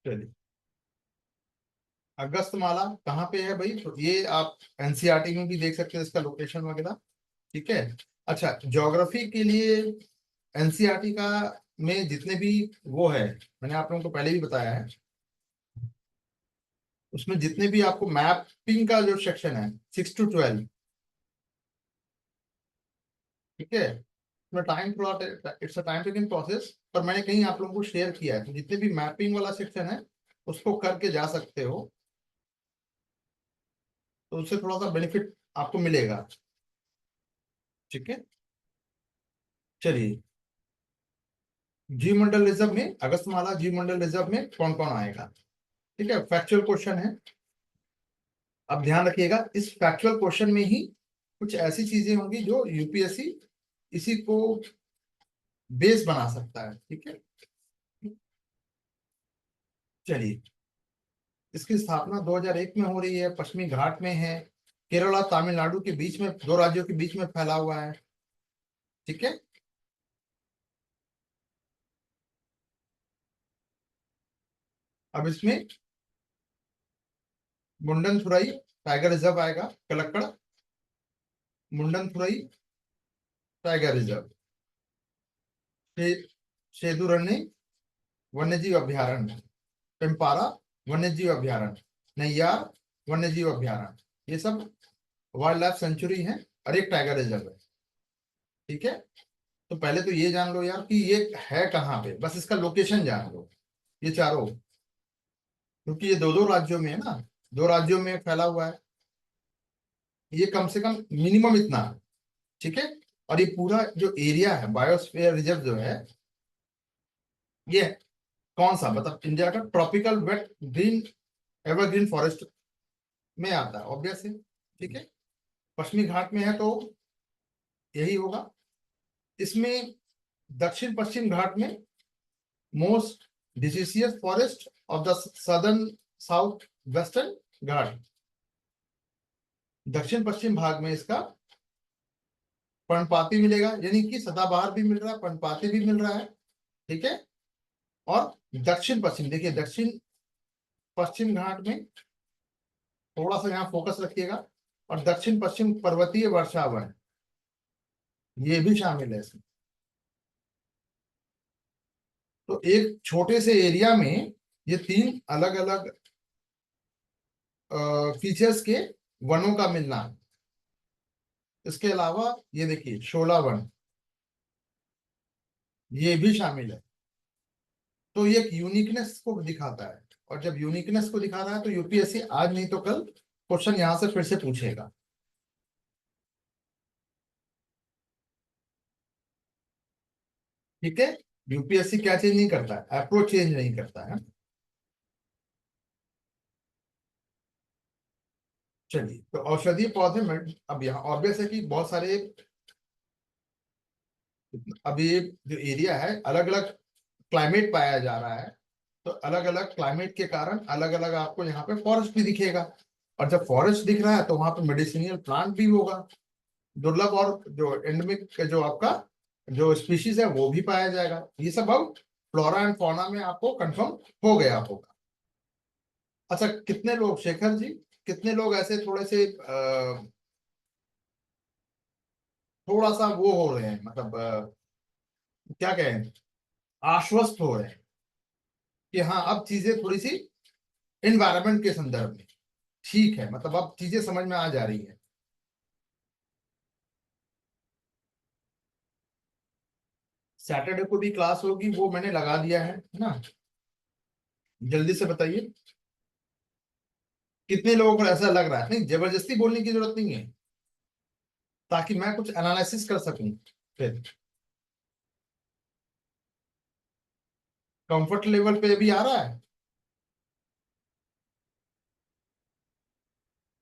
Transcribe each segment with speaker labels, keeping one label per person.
Speaker 1: चलिए, अगस्त माला कहाँ पे है भाई? तो ये आप एनसीईआरटी में भी देख सकते हैं इसका लोकेशन वगैरह। ठीक है। अच्छा, ज्योग्राफी के लिए एनसीईआरटी का में जितने भी वो है, मैंने आप लोगों को पहले भी बताया है, उसमें जितने भी आपको मैपिंग का जो सेक्शन है 6 to 12, ठीक है, उसमें time plot, it's a time taking process, पर मैंने कहीं आप लोगों को शेयर किया है, तो जितने भी मैपिंग वाला सेक्शन है उसको करके जा सकते हो, तो उससे थोड़ा सा बेनिफिट आपको मिलेगा। ठीक है। चलिए, जी मंडल रिजर्व में, अगस्त माला जी मंडल रिजर्व में कौन कौन आएगा? ठीक है, फैक्चुअल क्वेश्चन है। अब ध्यान रखिएगा, इस फैक्चुअल क्वेश्चन में ही कुछ ऐसी चीजें होंगी जो यूपीएससी इसी को बेस बना सकता है। ठीक है। चलिए, इसकी स्थापना 2001 में हो रही है, पश्चिमी घाट में है, केरल और तमिलनाडु के बीच में, दो राज्यों के बीच में फैला हुआ है। ठीक है। अब इसमें मुंडनथुरई टाइगर रिजर्व आएगा, कलक्कड़ मुंडनथुरई टाइगर रिजर्व, शेदुरन्नी वन्यजीव अभ्यारण्य, पेम्पारा वन्यजीव अभ्यारण्य, नैयार वन्यजीव अभ्यारण्य, ये सब वाइल्ड लाइफ सेंचुरी है और एक टाइगर रिजर्व है। ठीक है। तो पहले तो ये जान लो यार कि ये है कहाँ पे, बस इसका लोकेशन जान लो, ये चारों, क्योंकि ये दो दो राज्यों में है ना, दो राज्यों में फैला हुआ है, ये कम से कम मिनिमम इतना है। ठीक है। और ये पूरा जो एरिया है बायोस्फीयर रिजर्व जो है, ये कौन सा, मतलब इंडिया का tropical wet green evergreen forest में आता है, ऑब्वियस है। ठीक है। पश्चिमी घाट में है तो यही होगा। इसमें दक्षिण पश्चिम घाट में most deciduous forest of the southern south western ghat, दक्षिण पश्चिम भाग में इसका पर्णपाती मिलेगा, यानी कि सदाबहार भी मिल रहा है, पर्णपाती भी मिल रहा है। ठीक है। और दक्षिण पश्चिम, देखिए दक्षिण पश्चिम घाट में थोड़ा सा यहाँ फोकस रखिएगा, और दक्षिण पश्चिम पर्वतीय वर्षावन ये भी शामिल है इसमें। तो एक छोटे से एरिया में ये तीन अलग अलग फीचर्स के वनों का मिलना। इसके अलावा ये देखिए शोला वन, ये भी शामिल है। तो ये एक यूनिकनेस को दिखाता है, और जब यूनिकनेस को दिखा रहा है तो यूपीएससी आज नहीं तो कल क्वेश्चन यहां से फिर से पूछेगा। ठीक है। यूपीएससी क्या चेंज नहीं करता है, अप्रोच चेंज नहीं करता है। चलिए, तो औषधीय पौधे में अब यहाँ ऑब्वियस है कि बहुत सारे, अब ये जो एरिया है अलग अलग क्लाइमेट पाया जा रहा है, तो अलग अलग क्लाइमेट के कारण अलग अलग आपको यहाँ पे फॉरेस्ट भी दिखेगा, और जब फॉरेस्ट दिख रहा है तो वहां पे मेडिसिनियल प्लांट भी होगा, दुर्लभ और जो एंडेमिक जो आपका जो स्पीशीज है वो भी पाया जाएगा। ये सब अब फ्लोरा एंड फौना में आपको कंफर्म हो गया होगा। अच्छा, कितने लोग शेखर जी, कितने लोग ऐसे थोड़े से थोड़ा सा वो हो रहे हैं, मतलब क्या कहें, आश्वस्त हो रहे हैं कि हाँ अब चीजें थोड़ी सी एनवायरनमेंट के संदर्भ में ठीक है, मतलब अब चीजें समझ में आ जा रही है। सैटरडे को भी क्लास होगी, वो मैंने लगा दिया है ना, जल्दी से बताइए कितने लोगों को ऐसा लग रहा है। नहीं, जबरदस्ती बोलने की जरूरत नहीं है, ताकि मैं कुछ एनालिसिस कर सकूं फिर। कंफर्ट लेवल पे भी आ रहा है,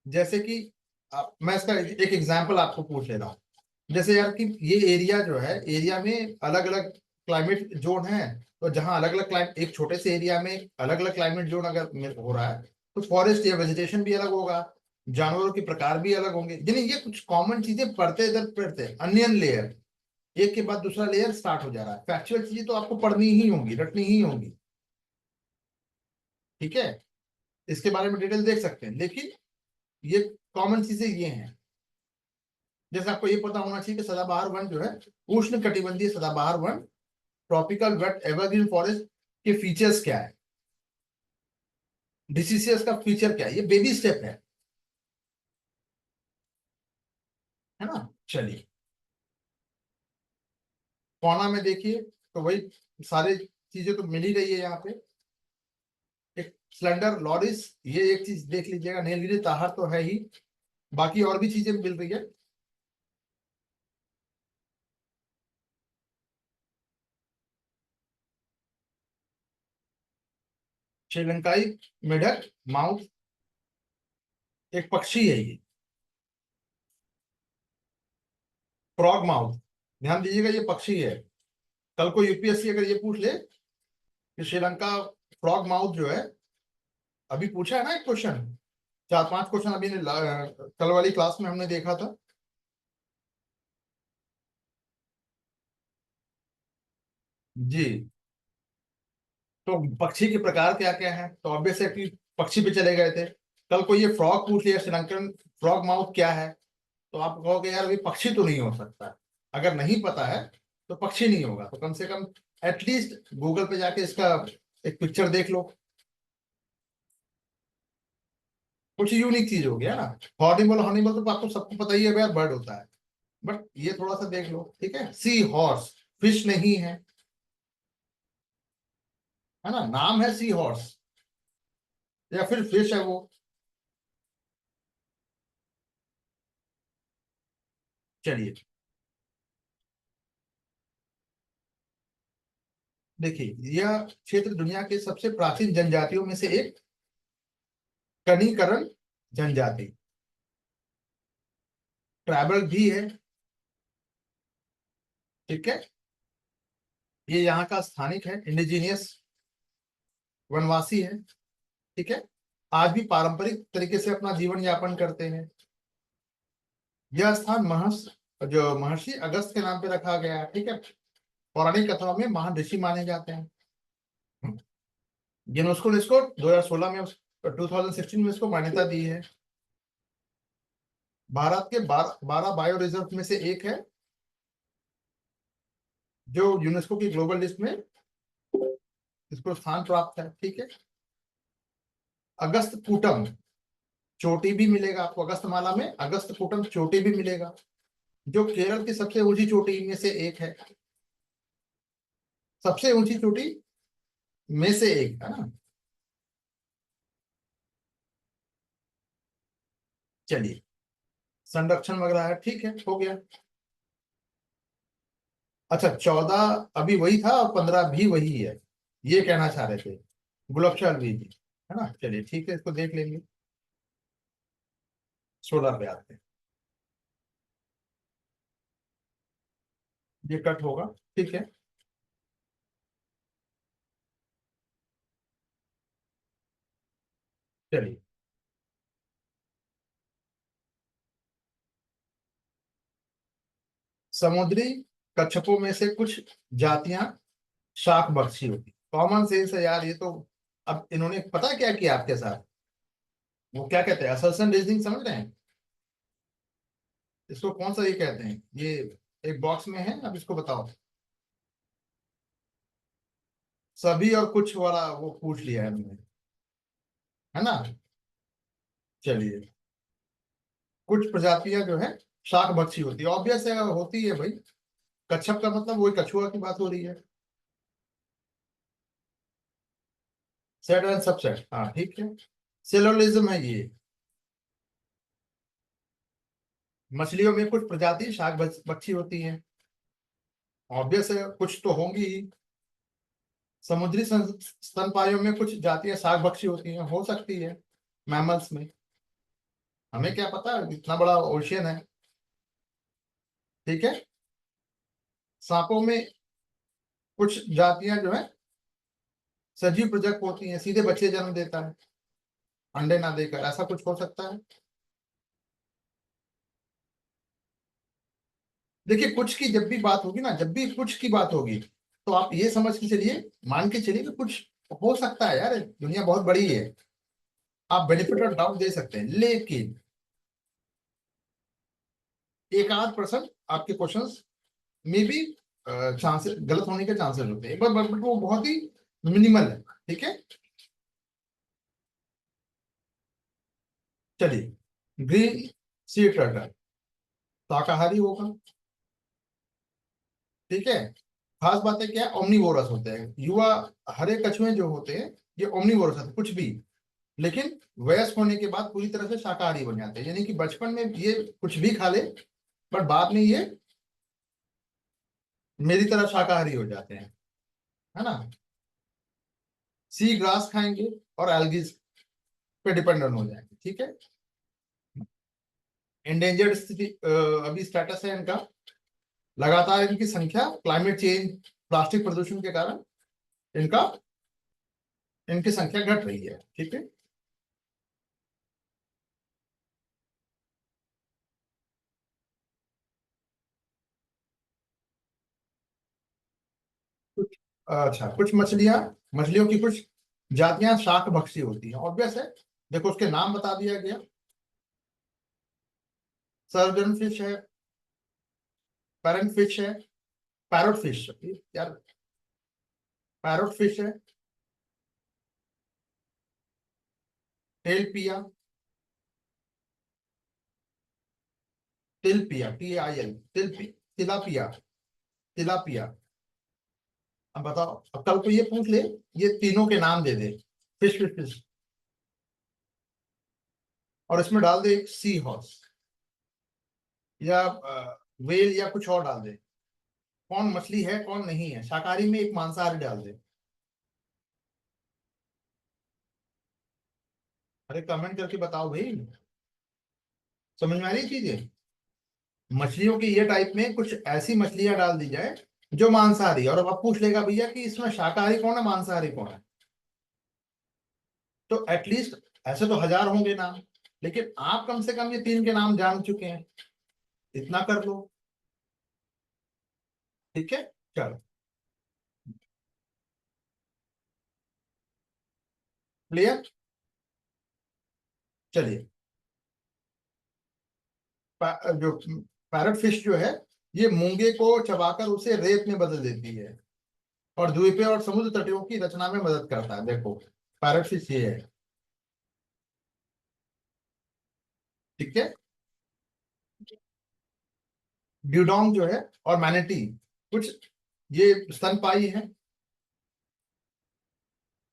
Speaker 1: जैसे कि मैं इसका एक एग्जांपल आपको पूछ ले रहा हूँ। जैसे यार कि ये एरिया जो है, एरिया में अलग अलग क्लाइमेट जोन है, तो जहाँ अलग अलग क्लाइमेट, एक छोटे से एरिया में अलग अलग क्लाइमेट जोन अगर हो रहा है, तो फॉरेस्ट या वेजिटेशन भी अलग होगा, जानवरों के प्रकार भी अलग होंगे, यानी ये कुछ कॉमन चीजें पढ़ते इधर पढ़ते अनियन लेयर, एक के बाद दूसरा लेयर स्टार्ट हो जा रहा है। फैक्चुअल चीजें तो आपको पढ़नी ही होंगी, रटनी ही होंगी। ठीक है, इसके बारे में डिटेल देख सकते हैं, लेकिन ये कॉमन चीजें ये हैं। जैसे आपको ये पता होना चाहिए कि सदाबहार वन जो है उष्ण कटिबंधीय सदाबहार one, tropical wet evergreen forest के फीचर्स क्या है, डिसीसियस का फीचर क्या है, ये बेबी स्टेप है ना। चलिए, फौना में देखिए तो वही सारे चीजें तो मिल ही रही है यहाँ पे। एक स्लेंडर लॉरिस, ये एक चीज देख लीजिएगा, नीलगिरी ताहर तो है ही, बाकी और भी चीजें मिल रही है। श्रीलंकाई मेढक माउथ, एक पक्षी है ये, फ्रॉग माउथ, ध्यान दीजिएगा ये पक्षी है। कल को यूपीएससी अगर ये पूछ ले कि श्रीलंका फ्रॉग माउथ जो है, अभी पूछा है ना एक क्वेश्चन, 4-5 क्वेश्चन अभी ने कल वाली क्लास में हमने देखा था। जी, तो पक्षी के प्रकार क्या क्या है, तो ऑब्वियस है कि पक्षी पे चले गए थे। कल को ये फ्रॉग पूछ लिया, श्रीलंकन फ्रॉग माउथ क्या है, तो आप कहोगे यार अभी पक्षी तो नहीं हो सकता। अगर नहीं पता है तो पक्षी नहीं होगा, तो कम से कम एटलीस्ट गूगल पे जाके इसका एक पिक्चर देख लो। कुछ यूनिक चीज हो गया ना। हॉर्निबल, हॉर्निबल तो आपको सबको पता ही है यार, बर्ड होता है, बट ये थोड़ा सा देख लो, ठीक है। सी हॉर्स, फिश नहीं है, है ना, नाम है सी हॉर्स, या फिर फिश है वो। चलिए, देखिए यह क्षेत्र दुनिया के सबसे प्राचीन जनजातियों में से एक, कनिकरण जनजाति, ट्राइबल भी है, ठीक है। ये यहाँ का स्थानिक है, इंडिजीनियस वनवासी है, ठीक है। आज भी पारंपरिक तरीके से अपना जीवन यापन करते हैं। यह स्थान महर्षि अगस्त के नाम पे रखा गया है, ठीक है। पौराणिक कथाओं में महान ऋषि माने जाते हैं। यूनेस्को ने इसको 2016 में 2016 में इसको मान्यता दी है। भारत के 12 बायो रिजर्व में से एक है, जो यूनेस्को की ग्लोबल लिस्ट में इसको स्थान प्राप्त है, ठीक है। अगस्त कूटम चोटी भी मिलेगा आपको, अगस्त माला में अगस्त कूटम चोटी भी मिलेगा, जो केरल की सबसे ऊंची चोटी में से एक है, सबसे ऊंची चोटी में से एक, है ना। चलिए, संरक्षण वगैरह है, ठीक है, हो गया। अच्छा, 14 अभी वही था और 15 भी वही है, ये कहना चाह रहे थे गुलाबशाह भी जी, है ना। चलिए ठीक है, इसको देख लेंगे। 16 पे आते हैं, ये कट होगा, ठीक है। चलिए, समुद्री कच्छपों में से कुछ जातियां शाक बख्शी होती, कॉमन सेंस है यार ये तो। अब इन्होंने पता है क्या किया आपके साथ, वो क्या कहते हैं, असर्शन रीजनिंग, समझ रहे हैं इसको, कौन सा ये कहते हैं ये, एक बॉक्स में है, अब इसको बताओ। सभी और कुछ वाला वो पूछ लिया है इन्होंने, है ना। चलिए, कुछ प्रजातियां जो है शाक भक्षी होती है, ऑब्वियस है, होती है भाई। कच्छप का मतलब वही कछुआ की बात हो रही है। सेट एंड सबसेट, हाँ ठीक है। सिलोलिज्म है ये। मछलियों में कुछ प्रजाति शाक भक्षी होती हैं, ऑब्वियस है कुछ तो होंगी ही। समुद्री स्तनपाइयों में कुछ जातियां शाक भक्षी होती हैं, हो सकती है मैमल्स में, हमें क्या पता, इतना बड़ा ओशियन है, ठीक है। सांपों में कुछ जातियां जो है सजीव प्रजक होती हैं, सीधे बच्चे जन्म देता है अंडे ना देकर, ऐसा कुछ हो सकता है। देखिए, कुछ की जब भी बात होगी ना, जब भी कुछ की बात होगी, तो आप ये समझ के चलिए, मान के चलिए कि कुछ हो सकता है यार, दुनिया बहुत बड़ी है, आप बेनिफिट ऑफ डाउट दे सकते हैं, लेकिन एक आध परसेंट आपके क्वेश्चंस में भी चांसेस गलत होने के चांसेस होते हैं, बट वो बहुत ही मिनिमल है। ठीक है, चलिए, ग्रीन सी टर्टल शाकाहारी होगा। ठीक है, खास बातें क्या है, ओमनीवोरस होते हैं युवा, हरे कछुए जो होते हैं ये ओमनीवोरस होते हैं, कुछ भी, लेकिन वयस्क होने के बाद पूरी तरह से शाकाहारी बन जाते हैं, यानी कि बचपन में ये कुछ भी खा ले, बट बाद में ये मेरी तरह शाकाहारी हो जाते हैं, है ना। सी ग्रास खाएंगे और एल्गीज पे डिपेंडेंट हो जाएंगे। ठीक है, इंडेंजर्ड स्थिति अभी स्टेटस है इनका, लगातार इनकी संख्या क्लाइमेट चेंज, प्लास्टिक प्रदूषण के कारण इनका इनकी संख्या घट रही है। ठीक है, कुछ अच्छा, कुछ मछलियों की कुछ जातियां शाक भक्षी होती हैं, ऑब्वियस है, देखो उसके नाम बता दिया गया। सर्जन फिश है, पैरन फिश है, पैरोट फिश यार, पैरोट फिश है, टेल पिया, तिलपिया, TIL, तिलापिया, तिलापिया। अब बताओ, अब कल को ये पूछ ले, ये तीनों के नाम दे दे, फिश फिश फिश, और इसमें डाल दे एक सी हॉर्स या वेल या कुछ और डाल दे, कौन मछली है कौन नहीं है, शाकाहारी में एक मांसाहारी डाल दे। अरे कमेंट करके बताओ भाई, समझ में आ रही चीजें। मछलियों की ये टाइप में कुछ ऐसी मछलियां डाल दी जाए जो मांसाहारी है, और अब आप पूछ लेगा भैया कि इसमें शाकाहारी कौन है मांसाहारी कौन है, तो एटलीस्ट ऐसे तो हजार होंगे नाम, लेकिन आप कम से कम ये तीन के नाम जान चुके हैं, इतना कर लो। ठीक है, चलो, क्लियर। चलिए, जो पैरट फिश जो है, ये मूंगे को चबाकर उसे रेत में बदल देती है और द्वीपें और समुद्र तटों की रचना में मदद करता है। देखो, पैरट फिश ये है। ठीक है, ड्यूडोंग जो है और मैनेटी कुछ ये स्तनपायी है।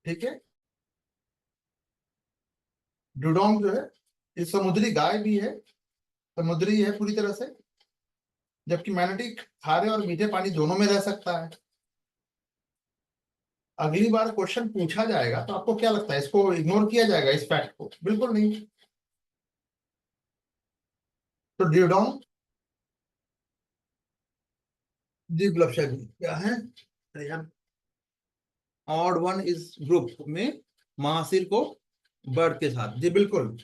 Speaker 1: ठीक है, ड्यूडोंग जो है ये समुद्री गाय भी है, समुद्री है पूरी तरह से, जबकि मैनेटी खारे और मीठे पानी दोनों में रह सकता है। अगली बार क्वेश्चन पूछा जाएगा तो आपको क्या लगता है, इसको इग्नोर किया जाएगा इस फैक्ट को? बिल्कुल नहीं। तो ड्यूडोंग, जी गुलाबशाह जी क्या है, अरे यार, ऑड वन इस ग्रुप में महासिर को बर्ड के साथ, जी बिल्कुल।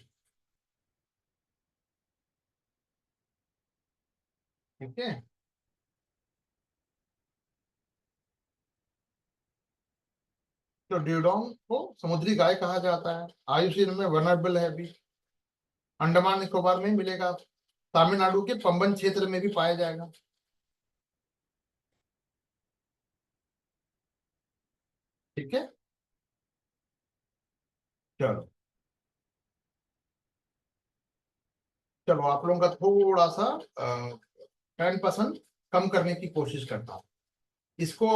Speaker 1: ठीक है, तो ड्यूडोंग को समुद्री गाय कहा जाता है, आयु सील में वनरेबल है अभी, अंडमान निकोबार में मिलेगा, तमिलनाडु के पंबन क्षेत्र में भी पाया जाएगा। ठीक है, चलो, चलो आप लोगों का थोड़ा सा 10% कम करने की कोशिश करता हूँ इसको,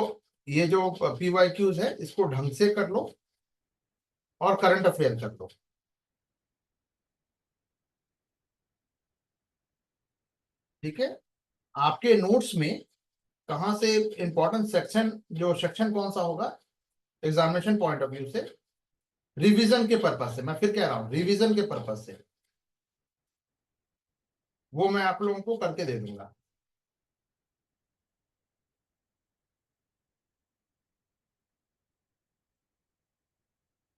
Speaker 1: ये जो PYQs है इसको ढंग से कर लो और करंट अफेयर कर लो। ठीक है, आपके नोट्स में कहाँ से इंपॉर्टेंट सेक्शन, जो सेक्शन कौन सा होगा एग्जामिनेशन पॉइंट ऑफ व्यू से, रिवीजन के पर्पज से, मैं फिर कह रहा हूँ रिवीजन के पर्पज से, वो मैं आप लोगों को करके दे दूंगा।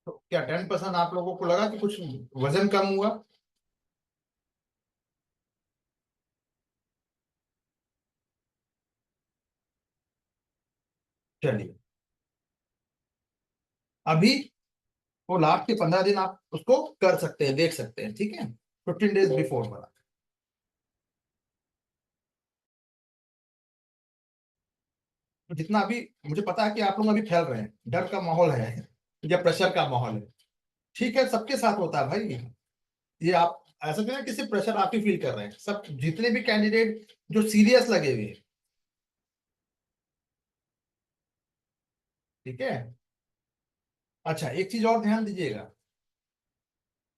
Speaker 1: तो क्या 10% आप लोगों को लगा कि कुछ वजन कम हुआ? चलिए, अभी वो लास्ट के 15 दिन आप उसको कर सकते हैं, देख सकते हैं, ठीक है, 15 डेज बिफोर वाला। तो जितना अभी मुझे पता है कि आप लोग अभी फैल रहे हैं, डर का माहौल है या प्रेशर का माहौल है, ठीक है, सबके साथ होता है भाई। ये आप ऐसा नहीं है कि सिर्फ प्रेशर आप ही फील कर रहे हैं, सब जितने भी कैंडिडेट जो सीरियस लगे हुए हैं, ठीक है। अच्छा, एक चीज और ध्यान दीजिएगा,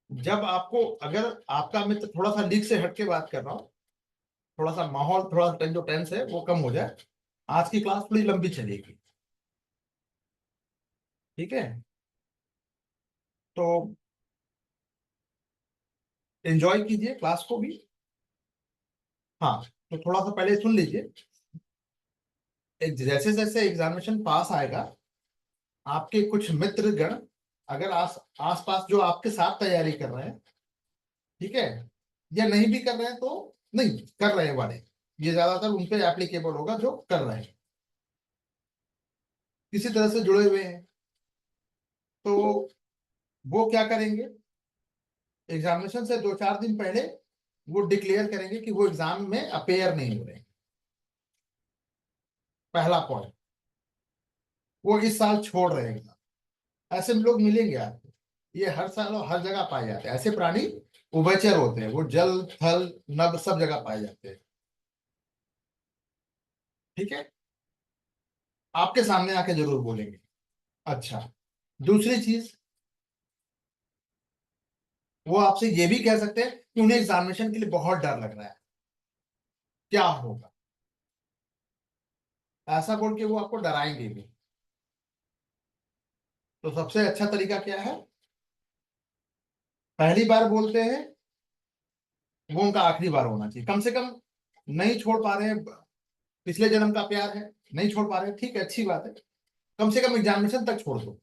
Speaker 1: जब आपको, अगर आपका मित्र थोड़ा सा लीक से हटके बात कर रहा हो, थोड़ा सा माहौल, थोड़ा सा जो टेंस है वो कम हो जाए, आज की क्लास थोड़ी लंबी चलेगी, ठीक है। तो एंजॉय कीजिए क्लास को भी। हाँ, तो थोड़ा सा पहले सुन लीजिए, जैसे जैसे एग्जामिनेशन पास आएगा, आपके कुछ मित्र गण, अगर आस पास जो आपके साथ तैयारी कर रहे हैं, ठीक है, या नहीं भी कर रहे हैं तो, नहीं कर रहे हैं वाले, ये ज्यादातर उन पे एप्लीकेबल होगा जो कर रहे हैं, किसी तरह से जुड़े हुए हैं, तो वो क्या करेंगे, एग्जामिनेशन से 2-4 दिन पहले वो डिक्लेयर करेंगे कि वो एग्जाम में अपेयर नहीं हो रहे। पहला पॉइंट, वो इस साल छोड़ रहे हैं। ऐसे लोग मिलेंगे आपको, ये हर साल और हर जगह पाए जाते हैं, ऐसे प्राणी उभयचर होते हैं, वो जल थल नभ सब जगह पाए जाते हैं, ठीक है, आपके सामने आके जरूर बोलेंगे। अच्छा, दूसरी चीज, वो आपसे ये भी कह सकते हैं कि उन्हें एग्जामिनेशन के लिए बहुत डर लग रहा है, क्या होगा, ऐसा बोल के वो आपको डराएंगे भी। तो सबसे अच्छा तरीका क्या है, पहली बार बोलते हैं वो उनका आखिरी बार होना चाहिए, कम से कम। नहीं छोड़ पा रहे हैं, पिछले जन्म का प्यार है, नहीं छोड़ पा रहे हैं, ठीक है, अच्छी बात है, कम से कम एग्जामिनेशन तक छोड़ दो।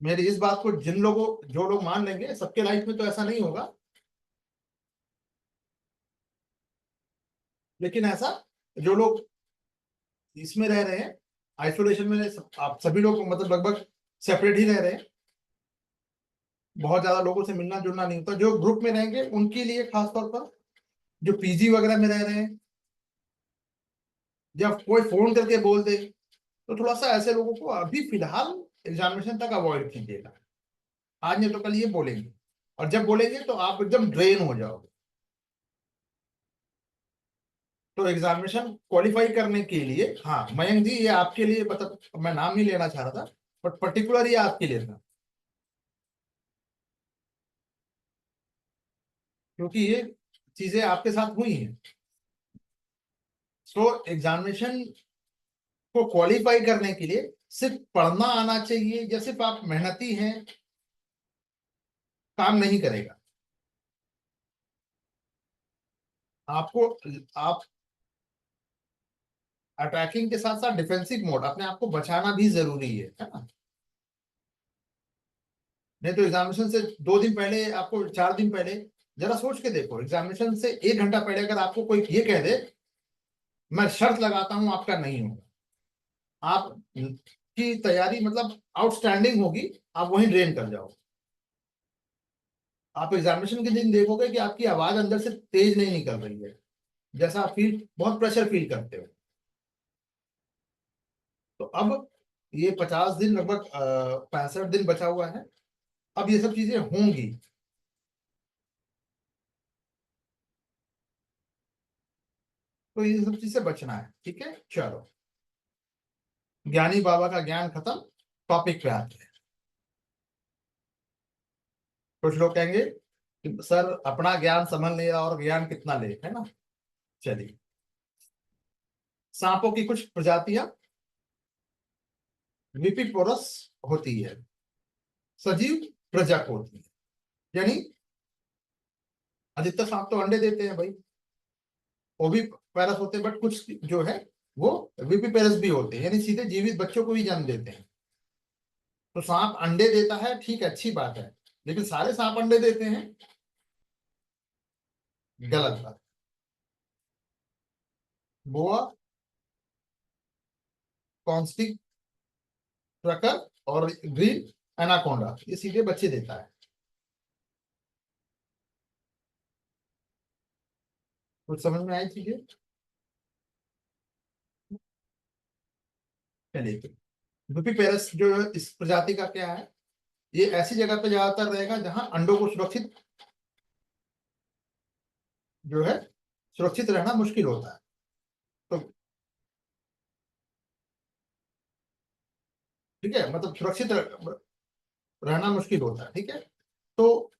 Speaker 1: मेरी इस बात को जिन लोगों, जो लोग मान लेंगे, सबके लाइफ में तो ऐसा नहीं होगा, लेकिन ऐसा, जो लोग इसमें रह रहे हैं, आइसोलेशन में आप सभी लोग मतलब लगभग सेपरेट ही रह रहे हैं, बहुत ज्यादा लोगों से मिलना जुलना नहीं होता, जो ग्रुप में रहेंगे उनके लिए खास तौर पर, जो पीजी वगैरह में रह रहे हैं, जब कोई फोन करके बोल दे, तो थोड़ा सा ऐसे लोगों को अभी फिलहाल एग्जामिनेशन तक अवॉइड कीजिएगा। आज नहीं तो कल ये बोलेंगे, और जब बोलेंगे तो आप एकदम ड्रेन हो जाओगे। तो एग्जामिनेशन क्वालिफाई करने के लिए, हाँ मयंक जी, ये आपके लिए, मतलब मैं नाम नहीं लेना चाह रहा था, बट पर्टिकुलर ये आपके लिए था, क्योंकि ये चीजें आपके साथ हुई हैं। तो एग्जामिनेशन को क्वालिफाई करने के लिए सिर्फ पढ़ना आना चाहिए, या सिर्फ आप मेहनती हैं, काम नहीं करेगा। आपको, आप अटैकिंग के साथ साथ डिफेंसिव मोड, अपने आप को बचाना भी जरूरी है ना। नहीं तो एग्जामिनेशन से 2 दिन पहले, आपको 4 दिन पहले, जरा सोच के देखो, एग्जामिनेशन से 1 घंटा पहले अगर आपको कोई ये कह दे, मैं शर्त लगाता हूं आपका नहीं होगा, आप की तैयारी मतलब आउटस्टैंडिंग होगी, आप वहीं ड्रेन कर जाओ। आप एग्जामिनेशन के दिन देखोगे कि आपकी आवाज अंदर से तेज नहीं निकल रही है, जैसा आप फील, बहुत प्रेशर फील करते हो। तो अब ये 50 दिन, लगभग 65 दिन बचा हुआ है, अब ये सब चीजें होंगी, तो ये सब चीज से बचना है, ठीक है, चलो। ज्ञानी बाबा का ज्ञान खत्म, टॉपिक पे आते हैं। कुछ लोग कहेंगे कि सर अपना ज्ञान समझ नहीं रहा और ज्ञान कितना ले, है ना। चलिए, सांपों की कुछ प्रजातियां विपिपोरस होती है, सजीव प्रजक होती है, यानी अधिकतर सांप तो अंडे देते हैं भाई, वो भी पैरस होते हैं, बट कुछ जो है वो विपिपेरस भी होते हैं, यानी सीधे जीवित बच्चों को भी जन्म देते हैं। तो सांप अंडे देता है, ठीक है, अच्छी बात है, लेकिन सारे सांप अंडे देते हैं, गलत बात। बोआ कॉन्स्टिक ट्रकर और ग्रीन एनाकोंडा, ये सीधे बच्चे देता है। कुछ समझ में आई चीजें? चलिए, ड्यूपी पेरस जो है इस प्रजाति का क्या है, ये ऐसी जगह पे ज्यादातर रहेगा जहां अंडों को सुरक्षित जो है सुरक्षित रहना मुश्किल होता है। तो ठीक है, मतलब सुरक्षित रहना मुश्किल होता है, ठीक है। तो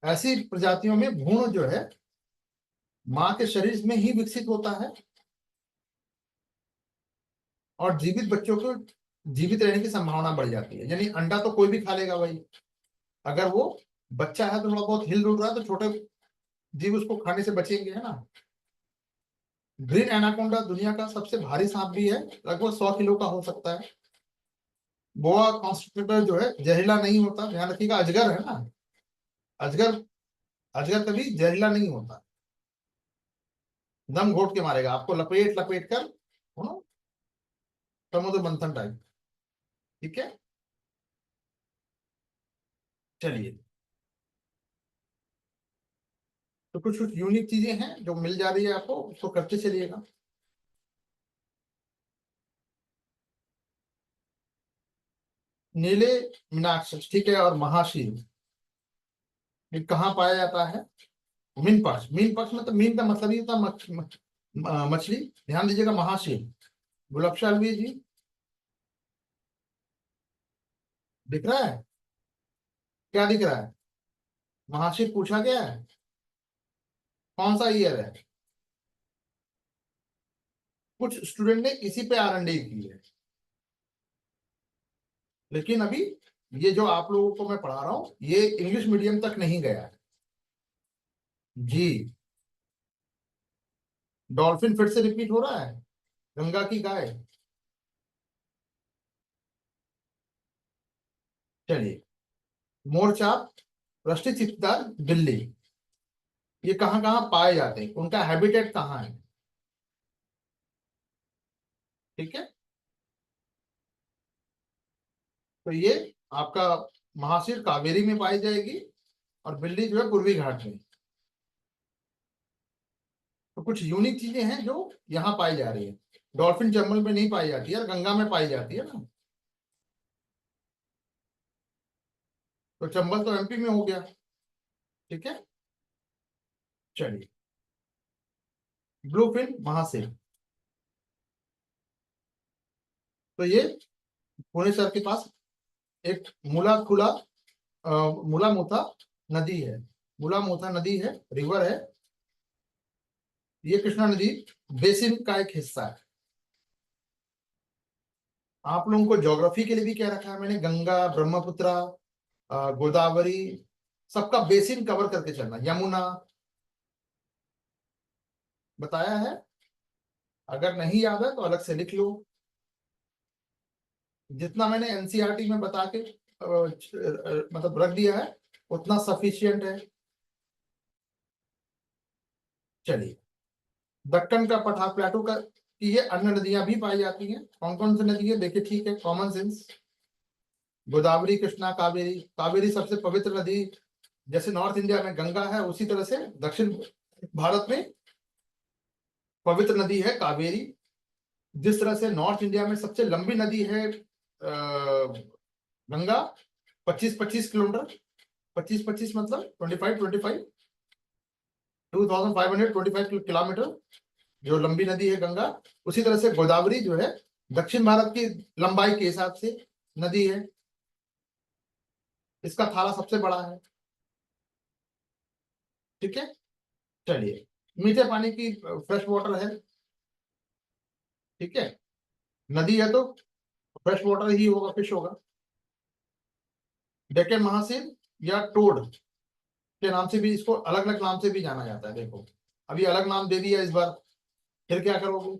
Speaker 1: ऐसी प्रजातियों में भ्रूण जो है माँ के शरीर में ही विकसित होता है, और जीवित बच्चों को जीवित रहने की संभावना बढ़ जाती है। यानी अंडा तो कोई भी खा लेगा भाई, अगर वो बच्चा है तो थोड़ा बहुत हिल डुल रहा है तो छोटे जीव उसको खाने से बचेंगे, है ना। ग्रीन एनाकोंडा दुनिया का सबसे भारी सांप भी है, लगभग 100 किलो का हो सकता है। बोआ कॉन्स्ट्रिक्टर जो है जहरीला नहीं होता, ध्यान रखिएगा, अजगर है ना, अजगर, अजगर कभी जहरीला नहीं होता, दम घोट के मारेगा आपको, लपेट लपेट कर, है ना, समुद्र मंथन टाइप। ठीक है, चलिए, तो कुछ कुछ यूनिक चीजें हैं जो मिल जा रही है आपको, उसको करते चलिएगा। नीले मीनाक्षी, ठीक है, और महाशील, ये कहाँ पाया जाता है? मीन पक्ष, मीन पक्ष मतलब मीन का मतलब ही होता है मछली। ध्यान दीजिएगा, महाशील। गुलाबशाल भी जी, दिख रहा है? क्या दिख रहा है? महाशील पूछा गया है, कौन सा ईयर है? कुछ स्टूडेंट ने इसी पे R&D की है, लेकिन अभी ये जो आप लोगों को मैं पढ़ा रहा हूँ ये इंग्लिश मीडियम तक नहीं गया है जी। डॉल्फिन फिर से रिपीट हो रहा है, गंगा की गाय। चलिए, मोरचाप, रस्टी चित्तदार बिल्ली, ये कहाँ कहाँ पाए जाते हैं, उनका हैबिटेट कहाँ है? ठीक है, तो ये आपका महाशीर कावेरी में पाई जाएगी, और बिल्ली जो है पूर्वी घाट में। तो कुछ यूनिक चीजें हैं जो यहाँ पाई जा रही है। डॉल्फिन जंगल में नहीं पाई जाती है, गंगा में पाई जाती है ना, तो चंबल तो MP में हो गया। ठीक है, चलिए, ब्लूफिन महासेल, तो ये पुणे शहर के पास एक मूला खुला मूला मोथा नदी है, मूला मोथा नदी है, रिवर है, ये कृष्णा नदी बेसिन का एक हिस्सा है। आप लोगों को ज्योग्राफी के लिए भी क्या रखा है मैंने, गंगा, ब्रह्मपुत्र, गोदावरी, सबका बेसिन कवर करके चलना, यमुना बताया है, अगर नहीं याद है तो अलग से लिख लो। जितना मैंने NCERT में बता के मतलब रख दिया है उतना सफिशियंट है। चलिए, दक्कन का पठार प्लेटो का की ये अन्य नदियां भी पाई जाती हैं, कौन कौन सी नदी है देखिए, ठीक है, कॉमन सेंस। गोदावरी, कृष्णा, कावेरी। कावेरी सबसे पवित्र नदी, जैसे नॉर्थ इंडिया में गंगा है उसी तरह से दक्षिण भारत में पवित्र नदी है कावेरी। जिस तरह से नॉर्थ इंडिया में सबसे लंबी नदी है गंगा, 25-25 किलोमीटर, 25-25 मतलब 2525 जो लंबी नदी है गंगा। उसी तरह से गोदावरी जो है दक्षिण भारत की लंबाई के हिसाब से नदी है, इसका थाला सबसे बड़ा है। ठीक है, चलिए, मीठे पानी की फ्रेश वाटर है। ठीक है, नदी है तो फ्रेश वाटर ही होगा, फिश होगा। डेक्कन महासील या टोड के नाम से भी इसको अलग अलग नाम से भी जाना जाता है। देखो, अभी अलग नाम दे दिया इस बार, फिर क्या करोगे?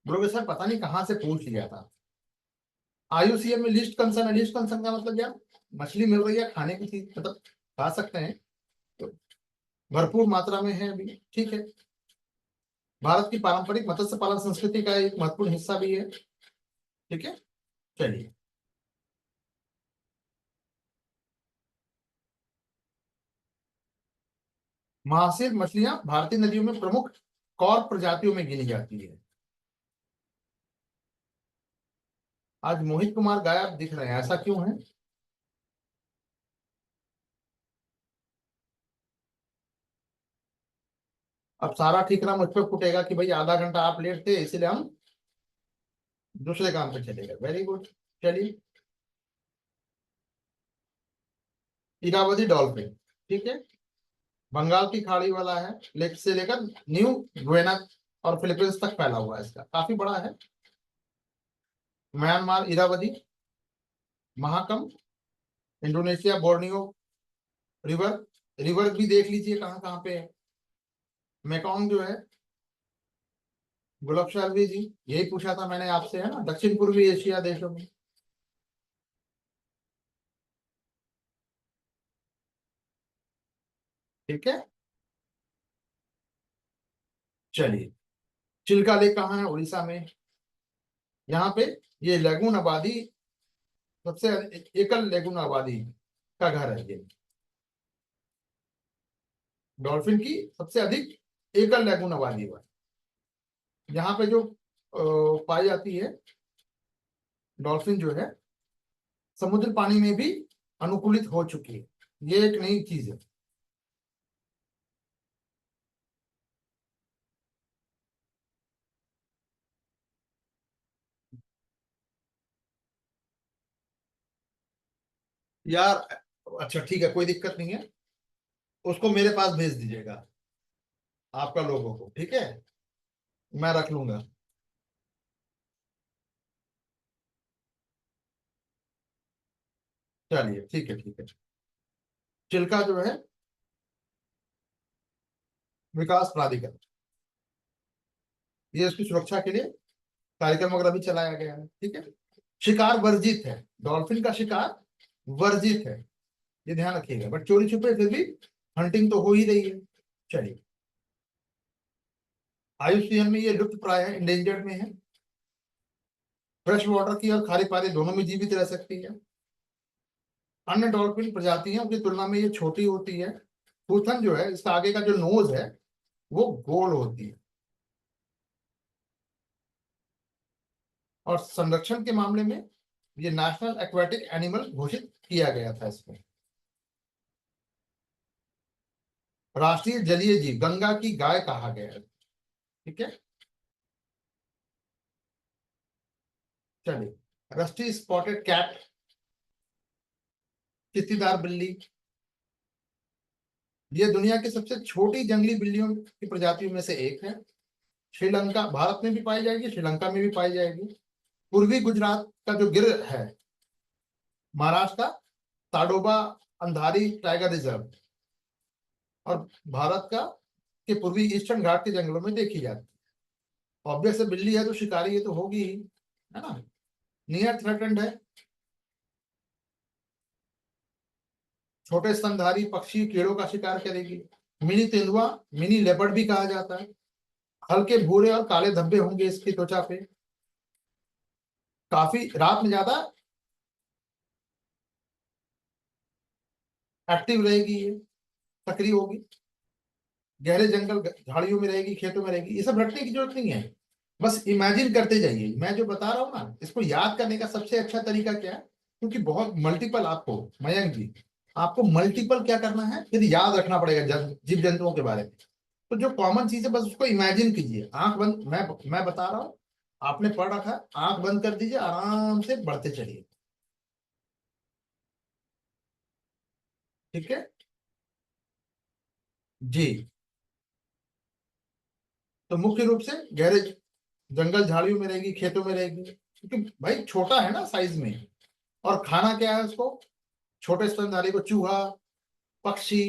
Speaker 1: बोलोगे सर पता नहीं कहाँ से पूछ लिया था। IUCN में लिस्ट कंसर्न है, लिस्ट कंसर्न का मतलब यार मछली मिल रही है खाने की चीज, मतलब खा सकते हैं, तो भरपूर मात्रा में है अभी। ठीक है, भारत की पारंपरिक मत्स्य पालन संस्कृति का एक महत्वपूर्ण हिस्सा भी है। ठीक है, चलिए। महासीर मछलियां भारतीय नदियों में प्रमुख कॉर्प प्रजातियों में गिनी जाती है। आज मोहित कुमार गायब दिख रहे हैं, ऐसा क्यों है? अब सारा ठीकरा मुझ पर फूटेगा कि भाई आधा घंटा आप लेट थे इसलिए हम दूसरे काम पे चले गए। वेरी गुड, चलिए। इरावदी डॉल्फिन, ठीक है, बंगाल की खाड़ी वाला है, लेक से लेकर न्यू गुएना और फिलीपींस तक फैला हुआ है, इसका काफी बड़ा है। Myanmar Irrawaddy, Mahakam, Indonesia Borneo river, river भी देख लीजिए कहाँ कहाँ पे है। मेकॉन्ग जो है, गुलाब शर्मा जी, यही पूछा था मैंने आपसे, है ना, दक्षिण पूर्वी एशिया देशों में। ठीक है, चलिए। चिल्का लेक कहाँ है? उड़ीसा में। यहाँ पे ये लेगून आबादी सबसे एकल लेगून आबादी का घर है ये। डॉल्फिन की सबसे अधिक एकल लेगून आबादी हुआ। यहाँ पे जो पाई जाती है डॉल्फिन जो है, समुद्र पानी में भी अनुकूलित हो चुकी है। ये एक नई चीज है। यार, अच्छा ठीक है, कोई दिक्कत नहीं है, उसको मेरे पास भेज दीजिएगा, आपका लोगों को, ठीक है, मैं रख लूंगा। चलिए, ठीक है, ठीक है। चिल्का जो है विकास प्राधिकरण, ये इसकी सुरक्षा के लिए कार्यक्रम वगैरह भी चलाया गया है। ठीक है, शिकार वर्जित है, डॉल्फिन का शिकार वर्जित है, ये ध्यान रखिएगा, बट चोरी छुपे फिर भी हंटिंग तो हो ही रही है। चलिए। आयुष्मान में ये लुप्त प्राय है, इंडेंजर्ड में है। फ्रेश वाटर की और खारे पानी दोनों में जीवित रह सकती है। अन्य डॉल्फिन प्रजातियों की तुलना में ये छोटी होती है। पूथन जो है, इसका आगे का जो नोज है वो गोल होती है। और संरक्षण के मामले में ये नेशनल एक्वेटिक एनिमल घोषित किया गया था इसमें। राष्ट्रीय जलीय जीव गंगा की गाय कहा गया है। ठीक है, चलिए। रस्टी स्पॉटेड कैट, चित्तीदार बिल्ली, ये दुनिया की सबसे छोटी जंगली बिल्लियों की प्रजातियों में से एक है। श्रीलंका, भारत में भी पाई जाएगी, श्रीलंका में भी पाई जाएगी। पूर्वी गुजरात का जो गिर है, महाराष्ट्र का ताडोबा अंधारी टाइगर रिजर्व, और भारत का के पूर्वी ईस्टर्न घाट के जंगलों में देखी जाती है। ऑब्वियस है, बिल्ली है तो शिकारी ये तो होगी ही, है ना। नियर थ्रेटेंड है। छोटे स्तनधारी पक्षी कीड़ों का शिकार करेगी। मिनी तेंदुआ, मिनी लेपर्ड भी कहा जाता है। हल्के भूरे और काले धब्बे होंगे इसकी त्वचा पे। काफी रात में ज्यादा एक्टिव रहेगी ये, सक्रिय होगी। गहरे जंगल झाड़ियों में रहेगी, खेतों में रहेगी। ये सब रटने की जरूरत नहीं है, बस इमेजिन करते जाइए। मैं जो बता रहा हूँ ना, इसको याद करने का सबसे अच्छा तरीका क्या है, क्योंकि बहुत मल्टीपल आपको, मयंक जी, आपको मल्टीपल क्या करना है, फिर याद रखना पड़ेगा जीव जंतुओं के बारे में। तो जो कॉमन चीज है बस उसको इमेजिन कीजिए, आंख बंद। मैं बता रहा हूँ, आपने पढ़ रखा है, आंख बंद कर दीजिए, आराम से बढ़ते चलिए। ठीक है जी। तो मुख्य रूप से गहरे जंगल झाड़ियों में रहेगी, खेतों में रहेगी, क्योंकि भाई छोटा है ना साइज में। और खाना क्या है उसको? छोटे स्तनधारी को चूहा, पक्षी,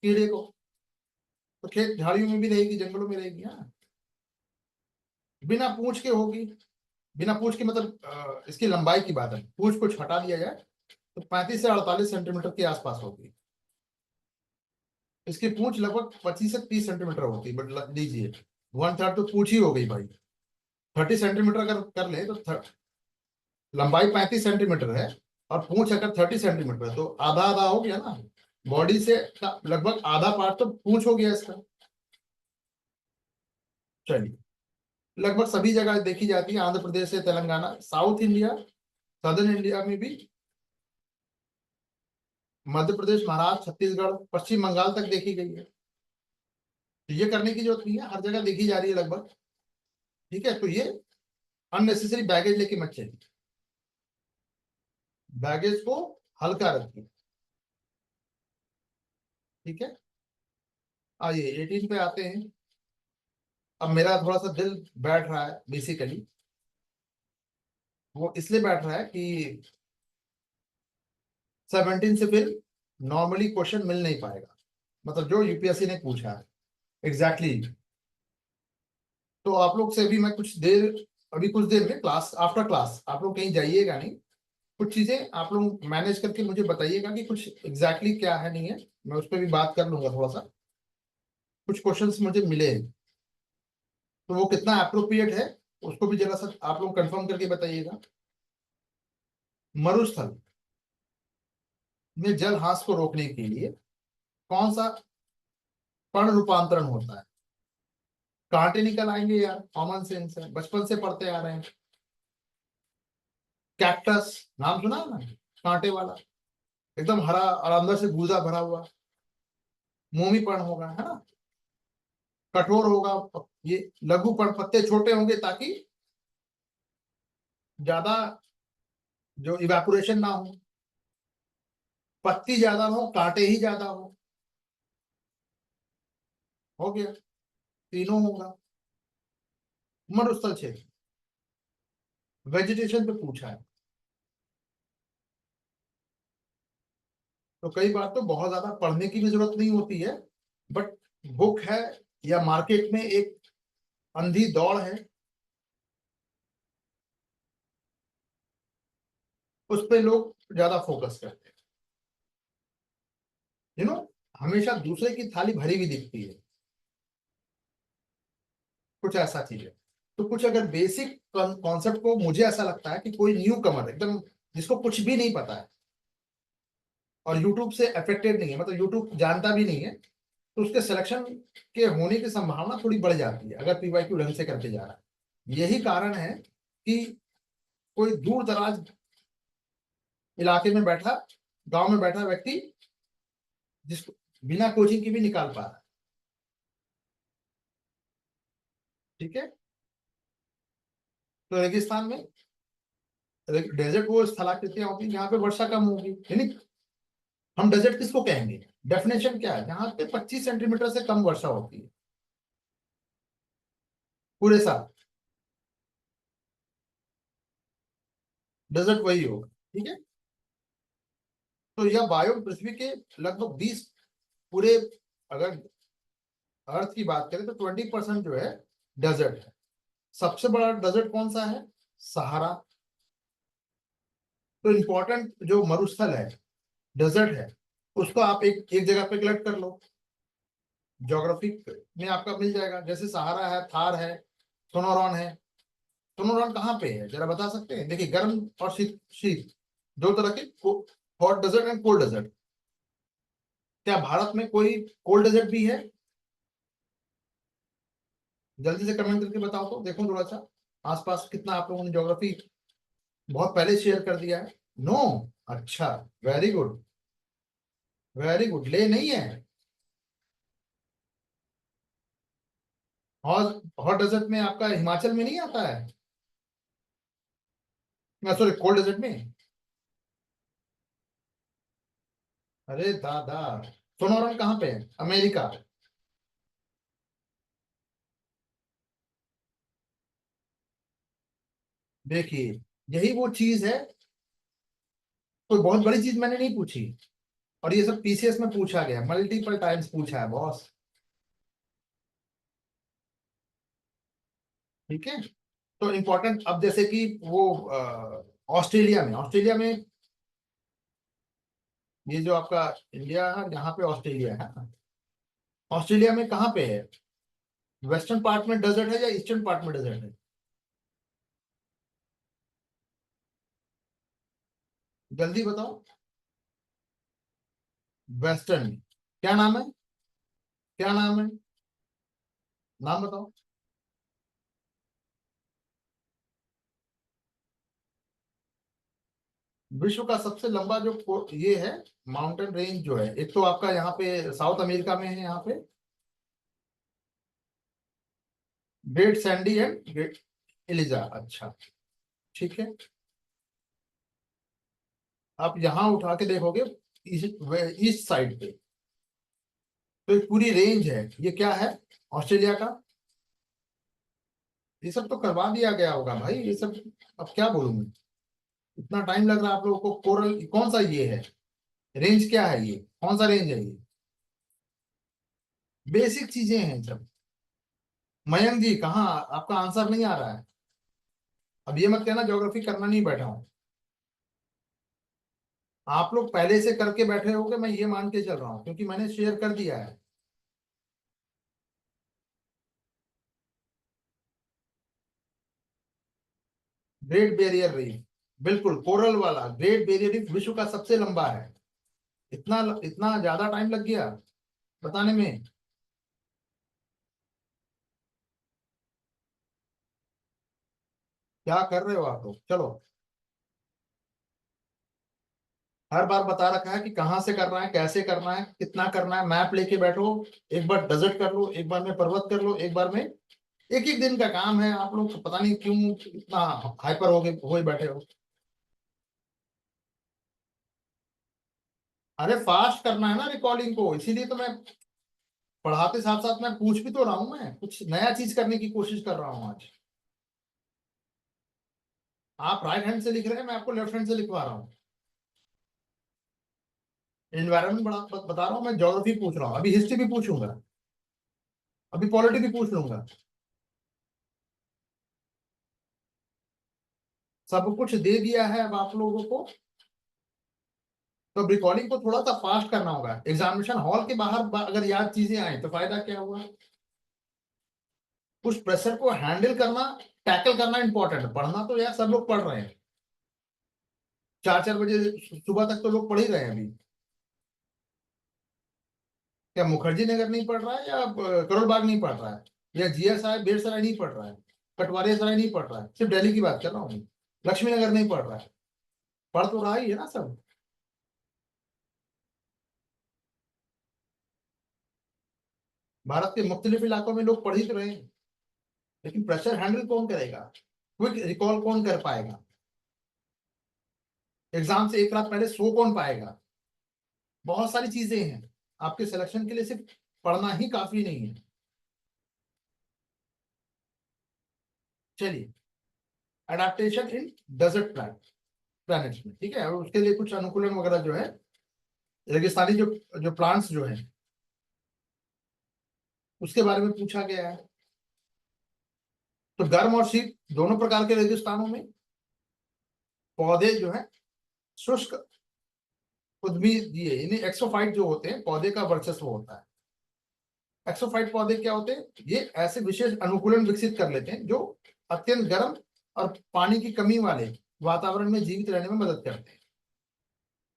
Speaker 1: कीड़े को। तो खेत झाड़ियों में भी रहेगी, जंगलों में रहेगी। हाँ, बिना पूंछ के होगी। बिना पूंछ के मतलब इसकी लंबाई की बात है, पूंछ को हटा दिया जाए तो 35 से 48 सेंटीमीटर के आसपास होगी। इसकी पूंछ लगभग 25 से 30 सेंटीमीटर होती है, बट लीजिए, 1/3 तो पूछ ही हो गई भाई। 30 सेंटीमीटर अगर कर ले तो लंबाई 35 सेंटीमीटर है, और पूंछ अगर 30 सेंटीमीटर है, तो आधा आधा हो गया ना। बॉडी से लगभग आधा पार्ट तो पूंछ हो गया इसका। चलिए, लगभग सभी जगह देखी जाती है, आंध्र प्रदेश से Telangana, south India, southern India में भी, मध्य प्रदेश, महाराष्ट्र, छत्तीसगढ़, पश्चिम बंगाल तक देखी गई है। तो ये करने की जरूरत नहीं है, हर जगह देखी जा रही है लगभग। ठीक है, तो ये अननेसेसरी बैगेज लेके मत चलिए, बैगेज को हल्का रखिए। ठीक है, आइए 18 पे आते हैं। अब मेरा थोड़ा सा दिल बैठ रहा है बेसिकली, वो इसलिए बैठ रहा है कि 17 से फिर नॉर्मली क्वेश्चन मिल नहीं पाएगा, मतलब जो यूपीएससी ने पूछा है एग्जैक्टली exactly। तो आप लोग से भी मैं कुछ देर, अभी कुछ देर में क्लास, आफ्टर क्लास आप लोग कहीं जाइएगा नहीं, कुछ चीजें आप लोग मैनेज करके मुझे बताइएगा कि कुछ एग्जैक्टली exactly क्या है नहीं है, मैं उस पर भी बात कर लूंगा थोड़ा सा। कुछ क्वेश्चंस मुझे मिले हैं, तो वो कितना अप्रोप्रिएट है उसको भी जरा सा आप लोग कंफर्म करके बताइएगा। मरुस्थल में जल ह्रास को रोकने के लिए कौन सा पर्ण रूपांतरण होता है? कांटे निकल आएंगे यार, कॉमन सेंस है, बचपन से पढ़ते आ रहे हैं। कैक्टस, नाम सुना है ना, कांटे वाला, एकदम हरा और अंदर से गूदा भरा हुआ। मोमी पर्ण होगा, है ना, कठोर होगा। ये लघु पर्ण, पत्ते छोटे होंगे ताकि ज्यादा जो इवेपोरेशन ना हो, पत्ती ज्यादा हो, कांटे ही ज्यादा हो गया, तीनों होगा। मरुस्थल क्षेत्र, वेजिटेशन पे पूछा है, तो कई बार तो बहुत ज्यादा पढ़ने की भी जरूरत नहीं होती है, बट बुक है या मार्केट में एक अंधी दौड़ है, उस पे लोग ज्यादा फोकस करते हैं। यू नो, हमेशा दूसरे की थाली भरी हुई दिखती है, कुछ ऐसा चीज है। तो कुछ अगर बेसिक कॉन्सेप्ट को, मुझे ऐसा लगता है कि कोई न्यू कमर एकदम, जिसको कुछ भी नहीं पता है और यूट्यूब से अफेक्टेड नहीं है, मतलब यूट्यूब जानता भी नहीं है, तो उसके सिलेक्शन के होने की संभावना थोड़ी बढ़ जाती है अगर पीवाईक्यू ढंग से करके जा रहा है। यही कारण है कि कोई दूर दराज इलाके में बैठा, गांव में बैठा व्यक्ति, जिसको बिना कोचिंग की भी निकाल पा रहा है। ठीक है, तो रेगिस्तान में, डेजर्ट वो स्थलाकृतियां होती हैं जहाँ पे वर्षा कम होगी, यानी हम डेजर्ट किसको कहेंगे? डेफिनेशन क्या है? जहाँ पे 25 सेंटीमीटर से कम वर्षा होती है पूरे साल, डेजर्ट वही होगा। ठीक है, तो यह बायो पृथ्वी के लगभग 20 पूरे, अगर अर्थ की बात करें तो 20% जो है डेजर्ट है। सबसे बड़ा डेजर्ट कौन सा है? सहारा। तो इंपॉर्टेंट जो मरुस्थल है, डेजर्ट है, उसको आप एक एक जगह पे कलेक्ट कर लो, ज्योग्राफी में आपका मिल जाएगा। जैसे सहारा है, थार है, सोनोरॉन है। सोनोरॉन कहाँ पे है जरा बता सकते हैं? देखिए, गर्म और शीत, शीत दो तरह के, hot desert and cold desert. क्या भारत में कोई कोल्ड डेजर्ट भी है? जल्दी से कमेंट करके बताओ तो देखो थोड़ा सा आसपास कितना आप लोगों ने ज्योग्राफी बहुत पहले शेयर कर दिया है। नो, अच्छा, वेरी गुड, वेरी गुड, ले नहीं है। हॉट हॉट डेजर्ट में आपका हिमाचल में नहीं आता है, सॉरी, कोल्ड डेजर्ट में। अरे दादा, सोनोरन कहाँ पे है? अमेरिका। देखिए, यही वो चीज है, कोई बहुत बड़ी चीज मैंने नहीं पूछी, और ये सब पीसीएस में पूछा गया, मल्टीपल टाइम्स पूछा है बॉस। ठीक है, तो इम्पोर्टेंट, अब जैसे कि वो ऑस्ट्रेलिया में ये जो आपका इंडिया है, यहाँ पे ऑस्ट्रेलिया है, ऑस्ट्रेलिया में कहाँ पे है? वेस्टर्न पार्ट में डेजर्ट है या ईस्टर्न पार्ट में डेजर्ट है? जल्दी बताओ। वेस्टर्न। क्या नाम है? क्या नाम है? नाम बताओ। विश्व का सबसे लंबा जो ये है माउंटेन रेंज जो है, एक तो आपका यहाँ पे साउथ अमेरिका में है, यहाँ पे Great Sandy and Great Eliza. अच्छा, ठीक है। आप यहाँ उठा के देखोगे ईस्ट साइड पे, तो एक पूरी रेंज है। ये क्या है? ऑस्ट्रेलिया का। ये सब तो करवा दिया गया होगा भाई, ये सब। अब क्या बोलूं मैं? इतना टाइम लग रहा है आप लोगों को। कोरल कौन सा ये है? रेंज क्या है ये? कौन सा रेंज है ये? बेसिक चीजें हैं सब। मयंक जी, कहाँ आपका आंसर नहीं आ रहा है? अब ये मत कहना ज्योग्राफी करना नहीं बैठा हूं। आप लोग पहले से करके बैठे होगे, मैं ये मान के चल रहा हूँ, क्योंकि मैंने शेयर कर दिया है। Great barrier reef. बिल्कुल, कोरल वाला ग्रेट बैरियर रीफ विश्व का सबसे लंबा है। इतना इतना ज्यादा टाइम लग गया बताने में। क्या कर रहे हो आप लोग? चलो। हर बार बता रखा है कि कहाँ से करना है, कैसे करना है, कितना करना है। मैप लेके बैठो। एक बार डेजर्ट कर लो, एक बार में पर्वत कर लो, एक बार में। एक एक दिन का काम है। आप लोग पता नहीं क्यों इतना हाइपर हो गए बैठे हो। अरे फास्ट करना है ना रिकॉर्डिंग को, इसीलिए तो मैं पढ़ाते साथ साथ मैं पूछ भी तो रहा हूँ। मैं कुछ नया चीज करने की कोशिश कर रहा हूँ आज। आप राइट हैंड से लिख रहे हैं, मैं आपको लेफ्ट हैंड से लिखवा रहा हूँ। एनवायरमेंट बता रहा हूँ, मैं ज्योग्राफी पूछ रहा हूँ, अभी हिस्ट्री भी पूछूंगा, अभी पॉलिटी भी पूछ लूंगा। सब कुछ दे दिया है अब आप लोगों को। तो रिकॉर्डिंग को थोड़ा सा फास्ट करना होगा। एग्जामिनेशन हॉल के बाहर अगर याद चीजें आए तो फायदा क्या हुआ? उस प्रेशर को हैंडल करना, टैकल करना इंपॉर्टेंट है। पढ़ना तो यार सब लोग पढ़ रहे हैं। 4 4 बजे सुबह तक तो लोग पढ़ ही रहे हैं अभी। क्या मुखर्जी नगर नहीं पढ़ रहा है, या करोल बाग नहीं पढ़ रहा है, या जीएसआई बेरसराय नहीं पढ़ रहा है, कटवारिया सराय नहीं पढ़ रहा है? सिर्फ दिल्ली की बात कर रहा हूँ। लक्ष्मी नगर नहीं पढ़ रहा है? पढ़ तो रहा ही है ना सब। भारत के मुख्तलिफ इलाकों में लोग पढ़ ही तो रहे हैं। लेकिन प्रेशर हैंडल कौन करेगा? क्विक रिकॉल कौन कर पाएगा? एग्जाम से एक रात पहले सो कौन पाएगा? बहुत सारी चीजें हैं। आपके सिलेक्शन के लिए सिर्फ पढ़ना ही काफी नहीं है। चलिए। अडेप्टेशन इन डेजर्ट प्लैनेट्स में, ठीक है। और उसके लिए कुछ अनुकूलन वगैरह जो है, रेगिस्तानी जो जो प्लांट्स जो है, उसके बारे में पूछा गया है। तो गर्म और शीत दोनों प्रकार के रेगिस्तानों में पौधे जो है शुष्क उद्भिद ये यानी एक्सोफाइट जो होते हैं, पौधे का वर्चस्व होता है। एक्सोफाइट पौधे क्या होते हैं? ये ऐसे विशेष अनुकूलन विकसित कर लेते हैं जो अत्यंत गर्म और पानी की कमी वाले वातावरण में जीवित रहने में मदद करते हैं।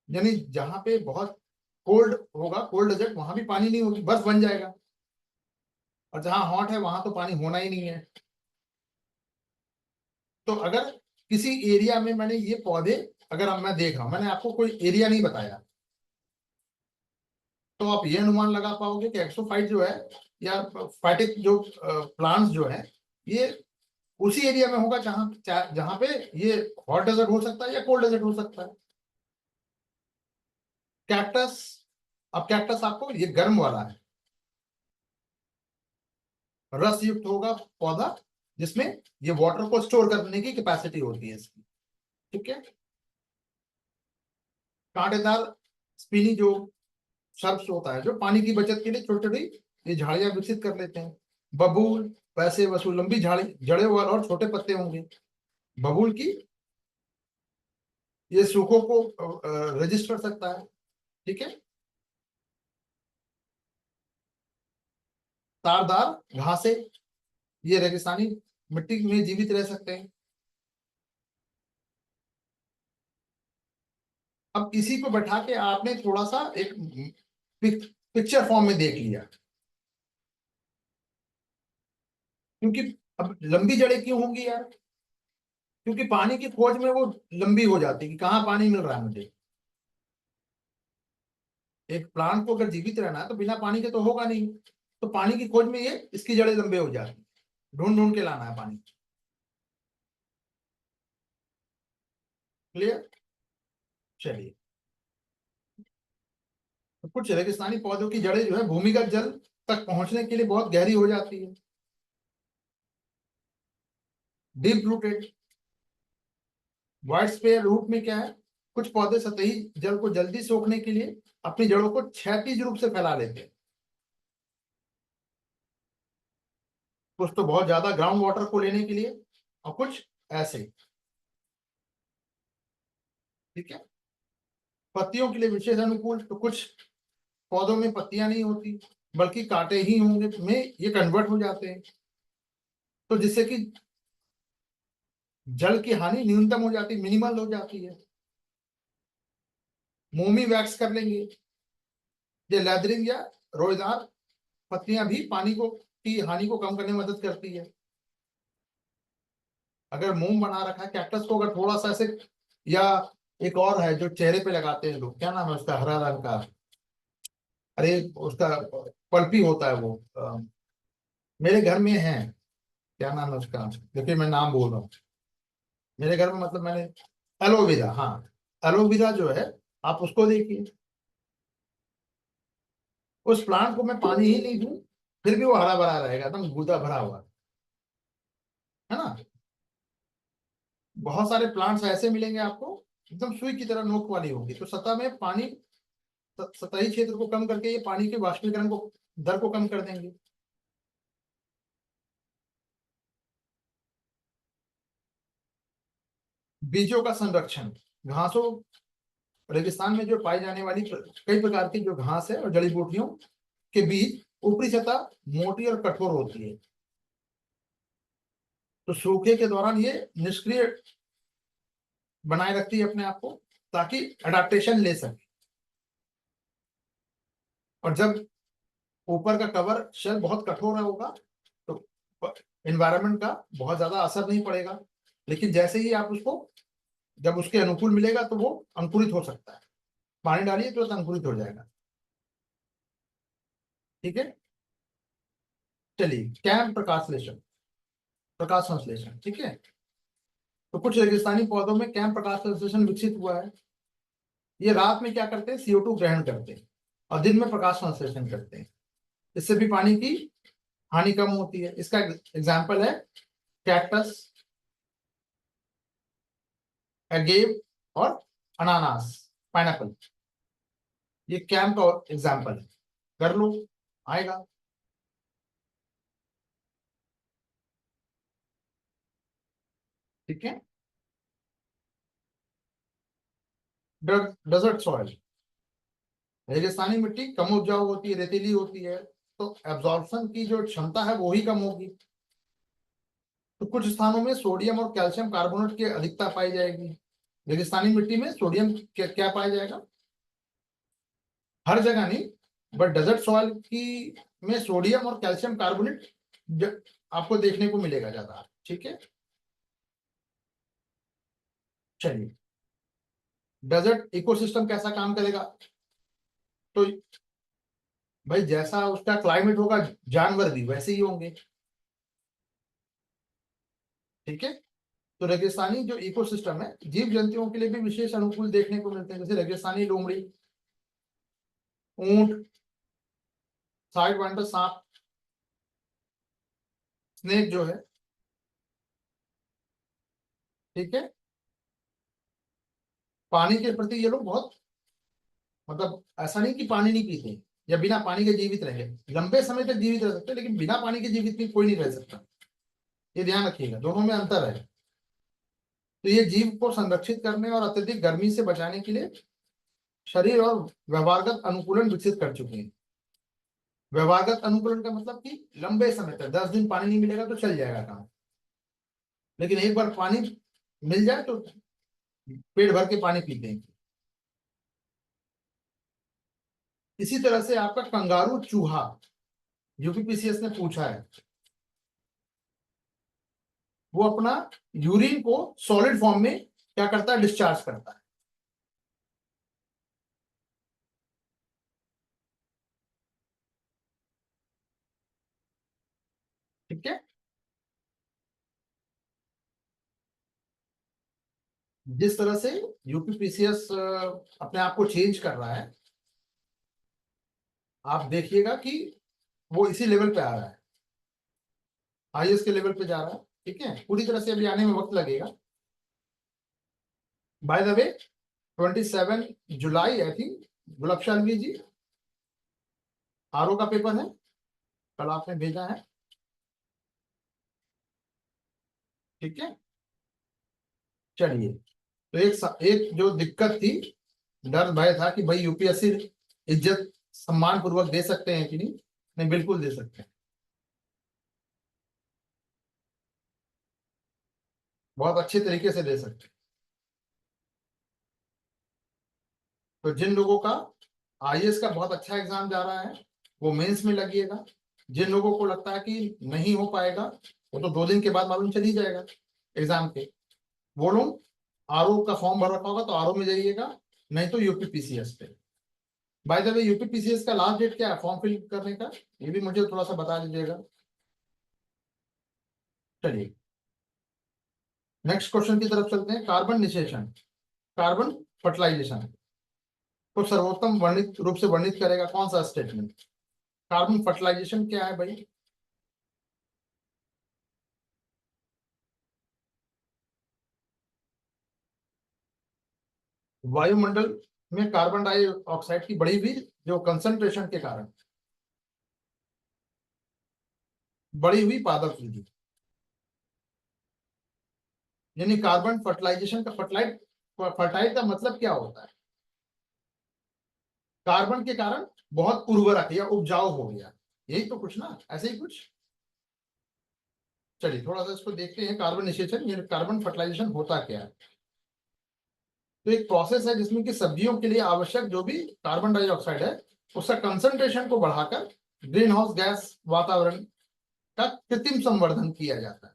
Speaker 1: यानी जहां पे बहुत कोल्ड होगा, कोल्ड डेजर्ट, वहां भी पानी नहीं होगी, बर्फ बन जाएगा। और जहां हॉट है वहां तो पानी होना ही नहीं है। तो अगर किसी एरिया में मैंने ये पौधे, अगर अब मैं देख रहा हूं, मैंने आपको कोई एरिया नहीं बताया, तो आप ये अनुमान लगा पाओगे कि एक्सोफाइट जो है या फाइटिक जो प्लांट्स जो है, ये उसी एरिया में होगा जहां जहां पे ये हॉट डेजर्ट हो सकता है या कोल्ड डेजर्ट हो सकता है। कैक्टस। अब कैक्टस आपको ये गर्म वाला है, रस युक्त होगा पौधा, जिसमें ये वाटर को स्टोर करने की कैपेसिटी होती है इसकी, ठीक है। कांटेदार स्पिनी जो सर्प्स होता है, जो पानी की बचत के लिए छोटी छोटी ये झाड़ियां विकसित कर लेते हैं। बबूल, पैसे वसूल, लंबी झाड़ी, जड़े हुए और छोटे पत्ते होंगे बबूल की। ये सूखों को रजिस्ट कर सकता है, ठीक है। तारदार घासें, ये रेगिस्तानी मिट्टी में जीवित रह सकते हैं। अब इसी को बैठा के आपने थोड़ा सा एक पिक्चर फॉर्म में देख लिया, क्योंकि अब लंबी जड़ें क्यों होंगी यार? क्योंकि पानी की खोज में वो लंबी हो जाती है कि कहाँ पानी मिल रहा है मुझे। एक प्लांट को अगर जीवित रहना है तो बिना पानी के तो होगा नहीं, तो पानी की खोज में ये इसकी जड़ें लंबे हो जाती है, ढूंढ ढूंढ के लाना है पानी। क्लियर? चलिए, तो कुछ रेगिस्तानी पौधों की जड़ें जो है भूमिगत जल तक पहुंचने के लिए बहुत गहरी हो जाती है, deep rooted. Wide spare root में क्या है, कुछ पौधे सतही जल को जल्दी सोखने के लिए अपनी जड़ों को क्षैतिज रूप से फैला लेते हैं। कुछ तो बहुत ज्यादा ग्राउंड वाटर को लेने के लिए, और कुछ ऐसे। ठीक है, पत्तियों के लिए विशेष अनुकूल, तो कुछ पौधों में पत्तियां नहीं होती बल्कि कांटे ही होंगे, में ये कन्वर्ट हो जाते हैं, तो जिससे कि जल की हानि न्यूनतम हो जाती, मिनिमल हो जाती है। मोमी वैक्स कर लेंगे, ये लेदरिंग या रोएदार पत्तियां भी पानी को की हानि को कम करने में मदद करती है। अगर मोम बना रखा है कैक्टस को, अगर थोड़ा सा ऐसे, या एक और है जो चेहरे पे लगाते हैं लोग, क्या नाम है उसका, हरा रंग का, अरे उसका पल्पी होता है वो, मेरे घर में है, क्या नाम है उसका, देखिए मैं नाम बोल रहा हूँ, मेरे घर में मतलब मैंने, एलोवेरा, हाँ, एलोवेरा जो है, आप उसको देखिए, उस प्लांट को मैं पानी ही नहीं दूं फिर भी वो हरा भरा रहेगा, एकदम गूदा भरा हुआ, है ना। बहुत सारे प्लांट्स ऐसे मिलेंगे आपको, एकदम सुई की तरह नोक वाली होगी, तो सतह में पानी, सतही क्षेत्र को कम करके ये पानी के वाष्पीकरण को, दर को कम कर देंगे। बीजों का संरक्षण, घासों, रेगिस्तान में जो पाई जाने वाली कई प्रकार की जो घास है और जड़ी बूटियों के बीज ऊपरी सतह मोटी और कठोर होती है, तो सूखे के दौरान ये निष्क्रिय बनाए रखती है अपने आप को, ताकि अडेप्टेशन ले सके। और जब ऊपर का कवर शेल बहुत कठोर होगा तो एनवायरनमेंट का बहुत ज्यादा असर नहीं पड़ेगा, लेकिन जैसे ही आप उसको, जब उसके अनुकूल मिलेगा तो वो अंकुरित हो सकता है, पानी डालिए तो अंकुरित हो जाएगा। ठीक है, चलिए, कैम प्रकाश संश्लेषण, प्रकाश संश्लेषण, ठीक है। तो कुछ रेगिस्तानी पौधों में कैम प्रकाश संश्लेषण विकसित हुआ है। ये रात में क्या करते हैं, CO2 ग्रहण करते हैं और दिन में प्रकाश संश्लेषण करते हैं, इससे भी पानी की हानि कम होती है। इसका एग्जाम्पल है कैक्टस, एगेव और अनानास, पाइनएप्पल, ये कैम का एग्जाम्पल है, कर लो, आएगा। ठीक है, डेजर्ट सॉइल, रेगिस्तानी मिट्टी कम उपजाऊ होती है, रेतीली होती है, तो एब्जॉर्प्शन की जो क्षमता है वो ही कम होगी, तो कुछ स्थानों में सोडियम और कैल्शियम कार्बोनेट की अधिकता पाई जाएगी। रेगिस्तानी मिट्टी में सोडियम क्या पाया जाएगा, हर जगह नहीं, बट डेजर्ट सॉइल की में सोडियम और कैल्शियम कार्बोनेट आपको देखने को मिलेगा ज्यादा। ठीक है, चलिए, डेजर्ट इकोसिस्टम कैसा काम करेगा, तो भाई जैसा उसका क्लाइमेट होगा जानवर भी वैसे ही होंगे। ठीक है, तो रेगिस्तानी जो इकोसिस्टम है जीव जंतुओं के लिए भी विशेष अनुकूल देखने को मिलते हैं, जैसे रेगिस्तानी लोमड़ी, ऊंट, साइड वाइंडर सांप, स्नेक जो है। ठीक है, पानी के प्रति ये लोग बहुत, मतलब ऐसा नहीं कि पानी नहीं पीते या बिना पानी के जीवित रहेंगे, लंबे समय तक जीवित रह सकते हैं, लेकिन बिना पानी के जीवित भी कोई नहीं रह सकता, ये ध्यान रखिएगा, दोनों में अंतर है। तो ये जीव को संरक्षित करने और अत्यधिक गर्मी से बचाने के लिए शरीर और व्यवहारगत अनुकूलन विकसित कर चुके हैं। व्यवहारगत अनुकूलन का मतलब कि लंबे समय तक 10 दिन पानी नहीं मिलेगा तो चल जाएगा काम, लेकिन एक बार पानी मिल जाए तो पेट भर के पानी पीते हैं। इसी तरह से आपका कंगारू चूहा, यूपीपीसीएस ने पूछा है, वो अपना यूरिन को सॉलिड फॉर्म में क्या करता है, डिस्चार्ज करता है। ठीक है। जिस तरह से यूपीपीसीएस अपने आप को चेंज कर रहा है, आप देखिएगा कि वो इसी लेवल पे आ रहा है, आईएएस के लेवल पे जा रहा है। ठीक है, पूरी तरह से अभी आने में वक्त लगेगा। By the way 27 July I think Gulab Shalvi ji RO का पेपर है, कल आपने भेजा है। ठीक है, चलिए। तो एक जो दिक्कत थी, डर भय था कि भाई यूपीएससी इज्जत सम्मान पूर्वक दे सकते हैं कि नहीं, नहीं बिल्कुल दे सकते हैं, बहुत अच्छे तरीके से दे सकते हैं। तो जिन लोगों का आईएएस का बहुत अच्छा एग्जाम जा रहा है वो मेंस में लगिएगा, जिन लोगों को लगता है कि नहीं हो पाएगा वो तो 2 दिन के बाद मालूम चल ही जाएगा एग्जाम के, वो लोग आरओ का फॉर्म भर रखा होगा तो आरओ में जाइएगा, नहीं तो यूपीपीसीएस पे। बाय द वे यूपीपीसीएस का लास्ट डेट क्या है फॉर्म फिल करने का, ये भी मुझे थोड़ा सा बता दीजिएगा। चलिए नेक्स्ट क्वेश्चन की तरफ चलते हैं। कार्बन निषेचन, कार्बन फर्टिलाइजेशन को सर्वोत्तम वर्णित रूप से वर्णित करेगा कौन सा स्टेटमेंट? कार्बन फर्टिलाइजेशन क्या है भाई? वायुमंडल में कार्बन डाइऑक्साइड की बढ़ी हुई जो कंसंट्रेशन के कारण बढ़ी हुई पादप विधि, यानी कार्बन फर्टिलाइजेशन का फर्टिलाइट, फर्टाइल का मतलब क्या होता है? कार्बन के कारण बहुत उर्वरक या उपजाऊ हो गया, यही तो कुछ ना, ऐसे ही कुछ। चलिए थोड़ा सा इसको देखते हैं, कार्बन निषेचन या कार्बन फर्टिलाइजेशन होता क्या है। तो एक प्रोसेस है जिसमें कि सब्जियों के लिए आवश्यक जो भी कार्बन डाइऑक्साइड है उसका कंसंट्रेशन को बढ़ाकर ग्रीन हाउस गैस वातावरण का कृत्रिम संवर्धन किया जाता है।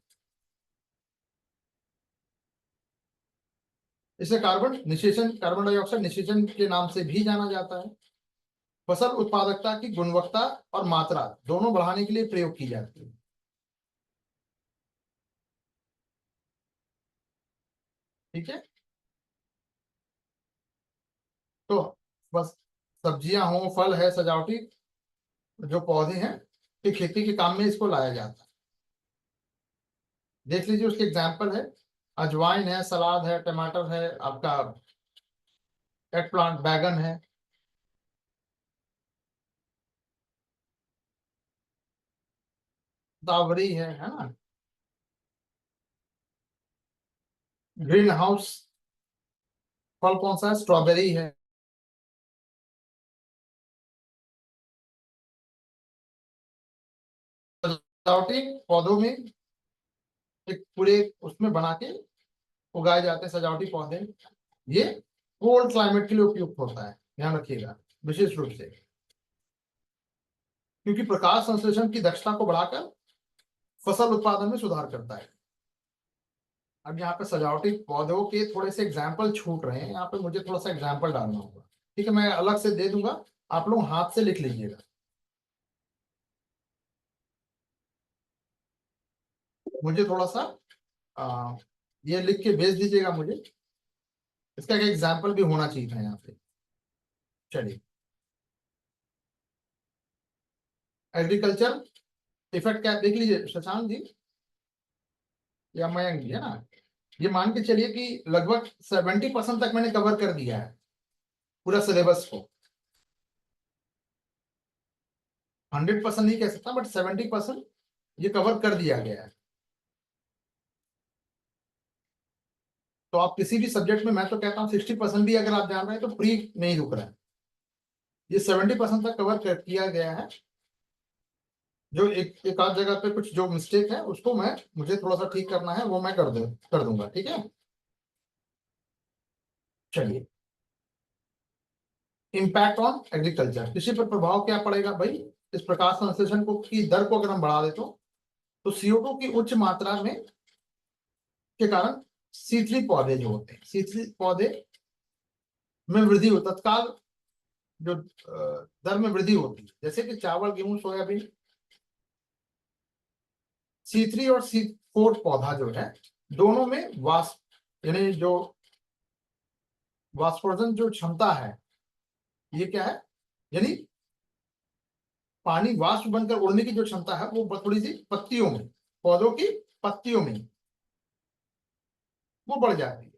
Speaker 1: इसे कार्बन निषेचन, कार्बन डाइऑक्साइड निषेचन के नाम से भी जाना जाता है। फसल उत्पादकता की गुणवत्ता और मात्रा दोनों बढ़ाने के लिए प्रयोग की जाती है। ठीक है, तो बस सब्जियां हो, फल है, सजावटी जो पौधे हैं कि खेती के काम में इसको लाया जाता है। देख लीजिए उसके एग्जाम्पल है, अजवाइन है, सलाद है, टमाटर है, आपका एग प्लांट बैगन है, दावरी है ना। ग्रीन हाउस फल कौन सा है, स्ट्रॉबेरी है। सजावटी पौधों में एक पूरे उसमें बना के उगाए जाते हैं सजावटी पौधे, ये कोल्ड क्लाइमेट के लिए उपयुक्त होता है, ध्यान रखिएगा विशेष रूप से, क्योंकि प्रकाश संश्लेषण की दक्षता को बढ़ाकर फसल उत्पादन में सुधार करता है। अब यहाँ पे सजावटी पौधों के थोड़े से एग्जाम्पल छूट रहे हैं, यहाँ पे मुझे थोड़ा सा एग्जाम्पल डालना होगा। ठीक है, मैं अलग से दे दूंगा, आप लोग हाथ से लिख लीजिएगा। मुझे थोड़ा सा आ, ये लिख के भेज दीजिएगा मुझे, इसका एक एग्जाम्पल भी होना चाहिए था यहाँ पे। चलिए, एग्रीकल्चर इफेक्ट क्या देख लीजिए शशांक जी या मयंक जी, है ना। ये मान के चलिए कि लगभग 70% तक मैंने कवर कर दिया है पूरा सिलेबस को। 100% नहीं कह सकता बट 70% ये कवर कर दिया गया है। तो आप किसी भी सब्जेक्ट में, मैं तो कहता हूँ 60% भी अगर आप जान रहे हैं तो प्री नहीं रुक रहा है, ये 70% तक कवर कर किया गया है। जो एक आध जगह पे कुछ जो मिस्टेक है उसको मुझे थोड़ा सा ठीक करना है, वो मैं कर दूंगा, ठीक है। चलिए, इम्पैक्ट ऑन एग्रीकल्चर, कृषि पर प्रभाव क्या पड़ेगा भाई। इस प्रकाश संश्लेषण को की दर को अगर हम बढ़ा दे तो CO2 की उच्च मात्रा में के कारण C3 पौधे जो होते हैं, C3 पौधे में वृद्धि हो तत्काल, जो दर में वृद्धि होती है, जैसे कि चावल, गेहूं, सोयाबीन। C3 और C4 पौधा जो है, दोनों में वाष्प यानी जो वाष्पोर्जन जो क्षमता है, ये क्या है, यानी पानी वाष्प बनकर उड़ने की जो क्षमता है वो थोड़ी सी पत्तियों में, पौधों की पत्तियों में वो बढ़ जाती है,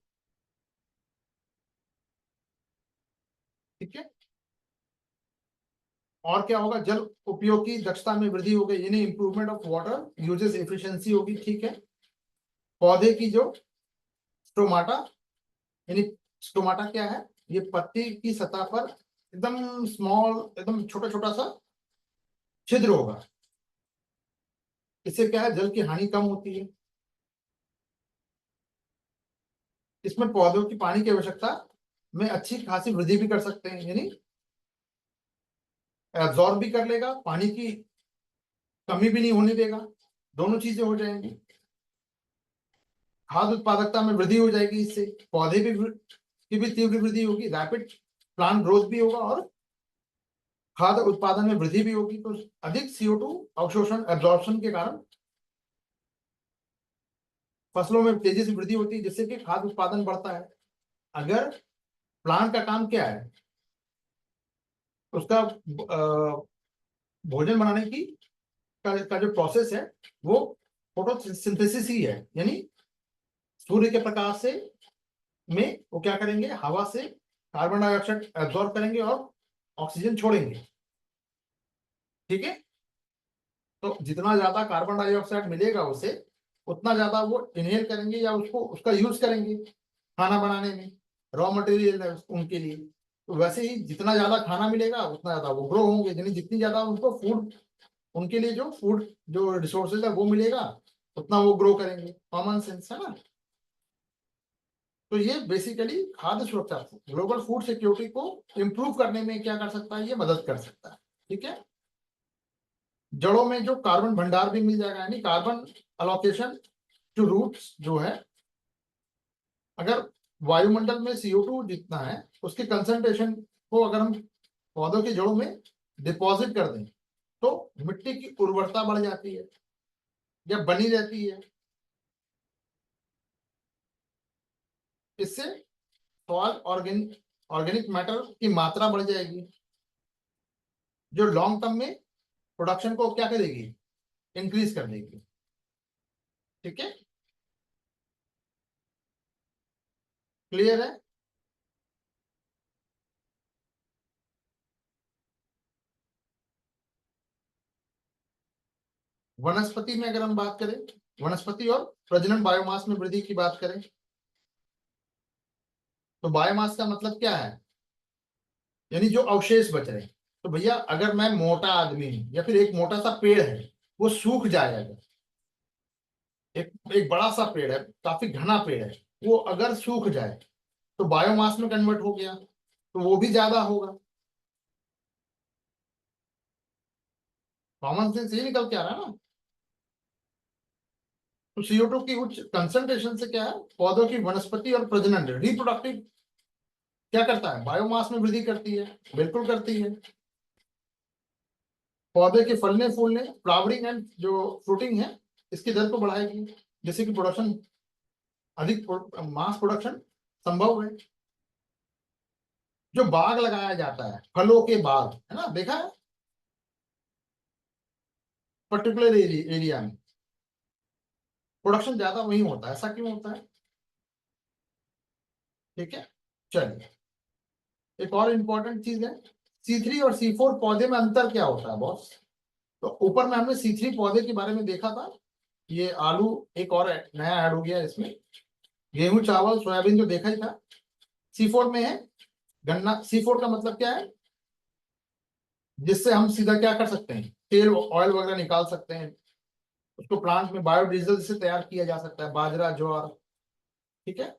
Speaker 1: ठीक है। और क्या होगा, जल उपयोग की दक्षता में वृद्धि हो गई, यानी improvement of water uses efficiency होगी, ठीक है। पौधे की जो स्टोमाटा, यानी स्टोमाटा क्या है, ये पत्ती की सतह पर एकदम स्मॉल, एकदम छोटा छोटा सा छिद्र होगा। इससे क्या है, जल की हानि कम होती है। इसमें पौधों की पानी की आवश्यकता में अच्छी खासी वृद्धि भी कर सकते हैं, यानी एब्जॉर्ब भी कर लेगा, पानी की कमी भी नहीं होने देगा, दोनों चीजें हो जाएंगी। खाद्य उत्पादकता में वृद्धि हो जाएगी, इससे पौधे भी की भी तीव्र वृद्धि होगी, रैपिड प्लांट ग्रोथ भी होगा और खाद्य उत्पादन में वृद्धि भी होगी। तो अधिक CO2 अवशोषण एब्जॉर्प्शन के कारण फसलों में तेजी से वृद्धि होती है, जिससे कि खाद्य उत्पादन बढ़ता है। अगर प्लांट का काम क्या है, उसका भोजन बनाने की का जो प्रोसेस है वो फोटोसिंथेसिस ही है, यानी सूर्य के प्रकाश से में वो क्या करेंगे, हवा से कार्बन डाइऑक्साइड एब्जॉर्ब करेंगे और ऑक्सीजन छोड़ेंगे, ठीक है। तो जितना ज्यादा कार्बन डाइऑक्साइड मिलेगा उसे, उतना ज्यादा वो इनहेल करेंगे या उसको उसका यूज करेंगे खाना बनाने में, रॉ मटेरियल है उनके लिए। तो वैसे ही जितना ज्यादा खाना मिलेगा उतना ज्यादा वो ग्रो होंगे, यानी जितनी ज्यादा उनको फूड, उनके लिए जो फूड जो रिसोर्सेज है वो मिलेगा, उतना वो ग्रो करेंगे। कॉमन सेंस है ना। तो ये बेसिकली खाद्य सुरक्षा, ग्लोबल फूड सिक्योरिटी को इंप्रूव करने में क्या कर सकता है, ये मदद कर सकता है, ठीक है। जड़ों में जो कार्बन भंडार भी मिल जाएगा, यानी कार्बन अलोकेशन जो रूट्स जो है, अगर वायुमंडल में CO2 जितना है उसके कंसंट्रेशन को अगर हम पौधों की जड़ों में डिपॉजिट कर दें तो मिट्टी की उर्वरता बढ़ जाती है या बनी रहती है। इससे सॉइल ऑर्गेनिक मैटर की मात्रा बढ़ जाएगी, जो लॉन्ग टर्म में प्रोडक्शन को क्या करेगी, इंक्रीज कर देगी, ठीक है। क्लियर है। वनस्पति में अगर हम बात करें, वनस्पति और प्रजनन बायोमास में वृद्धि की बात करें, तो बायोमास का मतलब क्या है, यानी जो अवशेष बच रहे हैं। तो भैया अगर मैं मोटा आदमी हूं या फिर एक मोटा सा पेड़ है, वो सूख जाएगा, एक एक बड़ा सा पेड़ है, काफी घना पेड़ है, वो अगर सूख जाए तो बायोमास में कन्वर्ट हो गया, तो वो भी ज्यादा होगा। कॉमन सेंस ये निकल के आ रहा है ना। तो CO2 की उच्च कंसंट्रेशन से क्या है, पौधों की वनस्पति और प्रजनन रिप्रोडक्टिव क्या करता है, बायोमास में वृद्धि करती है, बिल्कुल करती है। पौधे के फलने फूलने, फ्लावरिंग एंड जो फ्रूटिंग है, इसकी दर को बढ़ाएगी, जैसे कि प्रोडक्शन, अधिक मास प्रोडक्शन संभव है। जो बाग लगाया जाता है, फलों के बाग है ना, देखा है पर्टिकुलर एरिया में प्रोडक्शन ज्यादा वही होता है, ऐसा क्यों होता है, ठीक है। चलिए, एक और इंपॉर्टेंट चीज है, C3 और C4 पौधे में अंतर क्या होता है बॉस। तो ऊपर में हमने C3 पौधे के बारे में देखा था, ये आलू एक और नया ऐड हो गया इसमें, गेहूं, चावल, सोयाबीन जो देखा ही था। C4 में है गन्ना। C4 का मतलब क्या है, जिससे हम सीधा क्या कर सकते हैं, तेल ऑयल वगैरह निकाल सकते हैं। उसको प्लांट में बायोडीजल से तैयार किया जा सकता है, बाजरा ज्वार। ठीक है।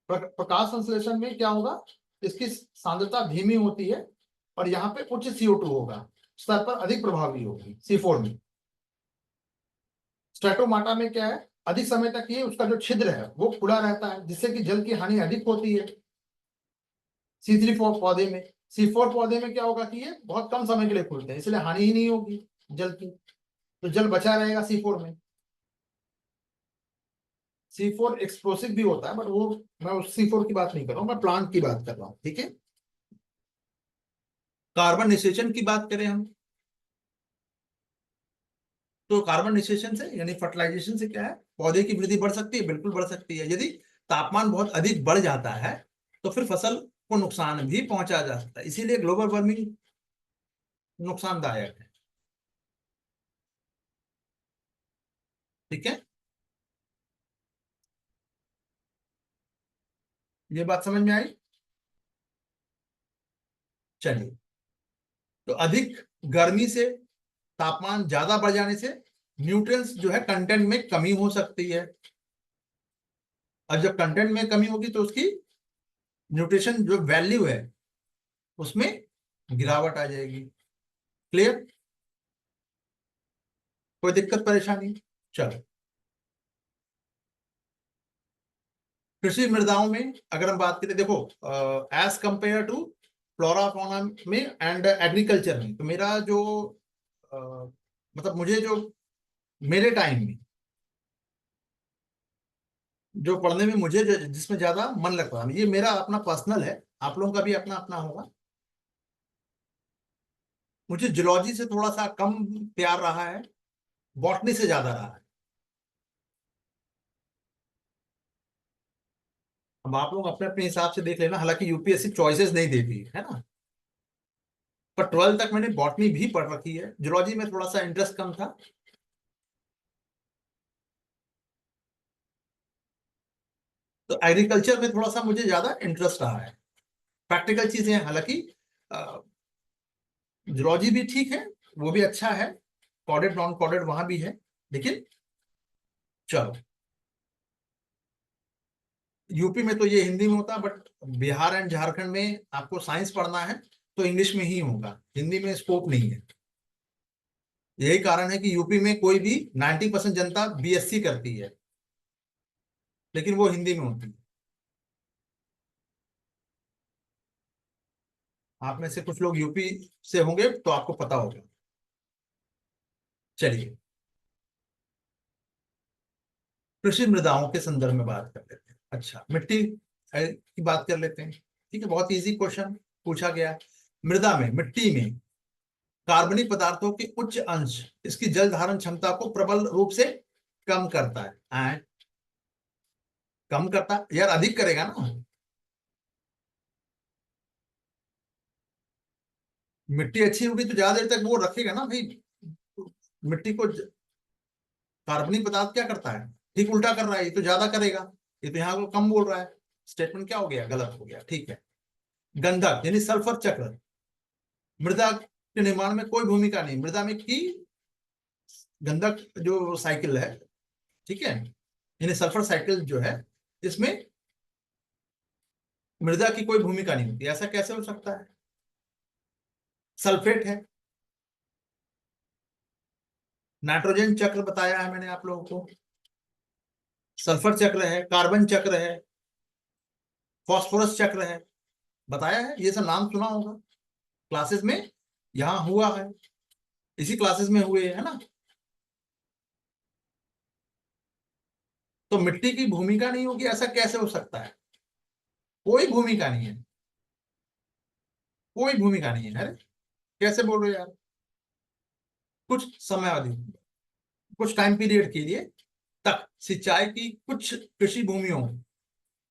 Speaker 1: प्रकाश संश्लेषण में क्या होगा, इसकी सांद्रता धीमी होती है और यहाँ पे उच्च CO2 होगा, स्तर पर अधिक प्रभावी होगी C4 में। स्ट्रेटोमाटा में क्या है, अधिक समय तक ये उसका जो छिद्र है वो खुला रहता है, जिससे कि जल की हानि अधिक होती है। C3 पौधे में, C4 पौधे में क्या होगा कि ये बहुत कम समय के लिए खुलते हैं, इसलिए हानि ही नहीं होगी जल की, तो जल बचा रहेगा C4 में। C4 एक्सप्लोसिव भी होता है, बट वो मैं उस C4 की बात नहीं कर रहा हूं, मैं प्लांट की बात कर रहा हूं। ठीक है। कार्बन निषेचन की बात करें हम, तो कार्बन निषेचन से यानी फर्टिलाइजेशन से क्या है, पौधे की वृद्धि बढ़ सकती है, बिल्कुल बढ़ सकती है। यदि तापमान बहुत अधिक बढ़ जाता है तो फिर फसल को नुकसान भी पहुंचा जा सकता है, इसीलिए ग्लोबल वार्मिंग नुकसानदायक है। ठीक है, ये बात समझ में आई। चलिए, तो अधिक गर्मी से, तापमान ज्यादा बढ़ जाने से न्यूट्रिएंट्स जो है कंटेंट में कमी हो सकती है, और जब कंटेंट में कमी होगी तो उसकी न्यूट्रिशन जो वैल्यू है उसमें गिरावट आ जाएगी। क्लियर, कोई दिक्कत परेशानी? चलो, कृषि मृदाओं में अगर हम बात करें, देखो as compare to flora fauna में एंड एग्रीकल्चर में, तो मेरा जो अ, मतलब मुझे जो मेरे टाइम में जो पढ़ने में मुझे जिसमें ज्यादा मन लगता है, ये मेरा अपना पर्सनल है, आप लोगों का भी अपना अपना होगा। मुझे जूलॉजी से थोड़ा सा कम प्यार रहा है, बॉटनी से ज्यादा रहा है। अब आप लोग अपने अपने हिसाब से देख लेना, हालांकि यूपीएससी चॉइसेस नहीं देती है ना, पर 12 तक मैंने बॉटनी भी पढ़ रखी है, जूलॉजी में थोड़ा सा इंटरेस्ट कम था। तो एग्रीकल्चर में थोड़ा सा मुझे ज्यादा इंटरेस्ट रहा है। प्रैक्टिकल चीजें हैं, हालांकि जूलॉजी भी ठीक है, वो भी अच्छा है, कॉर्डेड नॉन कॉर्डेड वहां भी है, लेकिन चलो, यूपी में तो ये हिंदी में होता है, बट बिहार एंड झारखंड में आपको साइंस पढ़ना है तो इंग्लिश में ही होगा, हिंदी में स्कोप नहीं है। यही कारण है कि यूपी में कोई भी 90% जनता बीएससी करती है, लेकिन वो हिंदी में होती है। आप में से कुछ लोग यूपी से होंगे तो आपको पता होगा। चलिए, कृषि मृदाओं के संदर्भ में बात कर लेते हैं। अच्छा, मिट्टी की बात कर लेते हैं। ठीक है, बहुत इजी क्वेश्चन पूछा गया है। मृदा में, मिट्टी में कार्बनिक पदार्थों के उच्च अंश इसकी जल धारण क्षमता को प्रबल रूप से कम करता है। कम करता है यार, अधिक करेगा ना। मिट्टी अच्छी होगी तो ज्यादा देर तक वो रखेगा ना भाई। मिट्टी को कार्बनिक पदार्थ क्या करता है, ठीक उल्टा कर रहा है, ये तो ज्यादा करेगा, ये तो यहाँ को कम बोल रहा है। स्टेटमेंट क्या हो गया, गलत हो गया। ठीक है। गंधक यानी सल्फर चक्र मृदा के निर्माण में कोई भूमिका नहीं, मृदा में की गंधक जो साइकिल है, ठीक है, यानी सल्फर साइकिल जो है, इसमें मृदा की कोई भूमिका नहीं होती। ऐसा कैसे हो सकता है? सल्फेट है, नाइट्रोजन चक्र बताया है मैंने आप लोगों को, सल्फर चक्र है, कार्बन चक्र है, फास्फोरस चक्र है, बताया है। ये सब नाम सुना होगा क्लासेस में, यहाँ हुआ है, इसी क्लासेस में हुए है ना। तो मिट्टी की भूमिका नहीं होगी ऐसा कैसे हो सकता है? कोई भूमिका नहीं है, कोई भूमिका नहीं है। अरे कैसे बोल रहे हो यार? कुछ समय अवधि, कुछ टाइम पीरियड के लिए तक सिंचाई की कुछ कृषि भूमियों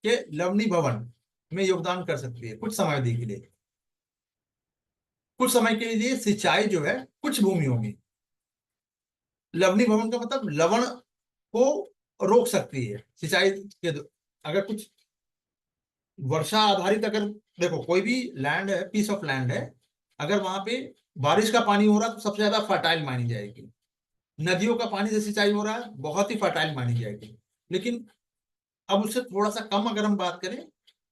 Speaker 1: के लवणीभवन में योगदान कर सकती है, कुछ समय अवधि के लिए। कुछ समय के लिए सिंचाई जो है कुछ भूमियों में, लवणीभवन का मतलब लवण को रोक सकती है सिंचाई के अगर कुछ वर्षा आधारित, अगर देखो कोई भी लैंड है, पीस ऑफ लैंड है, अगर वहां पे बारिश का पानी हो रहा है तो सबसे ज्यादा फर्टाइल मानी जाएगी। नदियों का पानी से सिंचाई हो रहा है, बहुत ही फर्टाइल मानी जाएगी। लेकिन अब उससे थोड़ा सा कम अगर हम बात करें,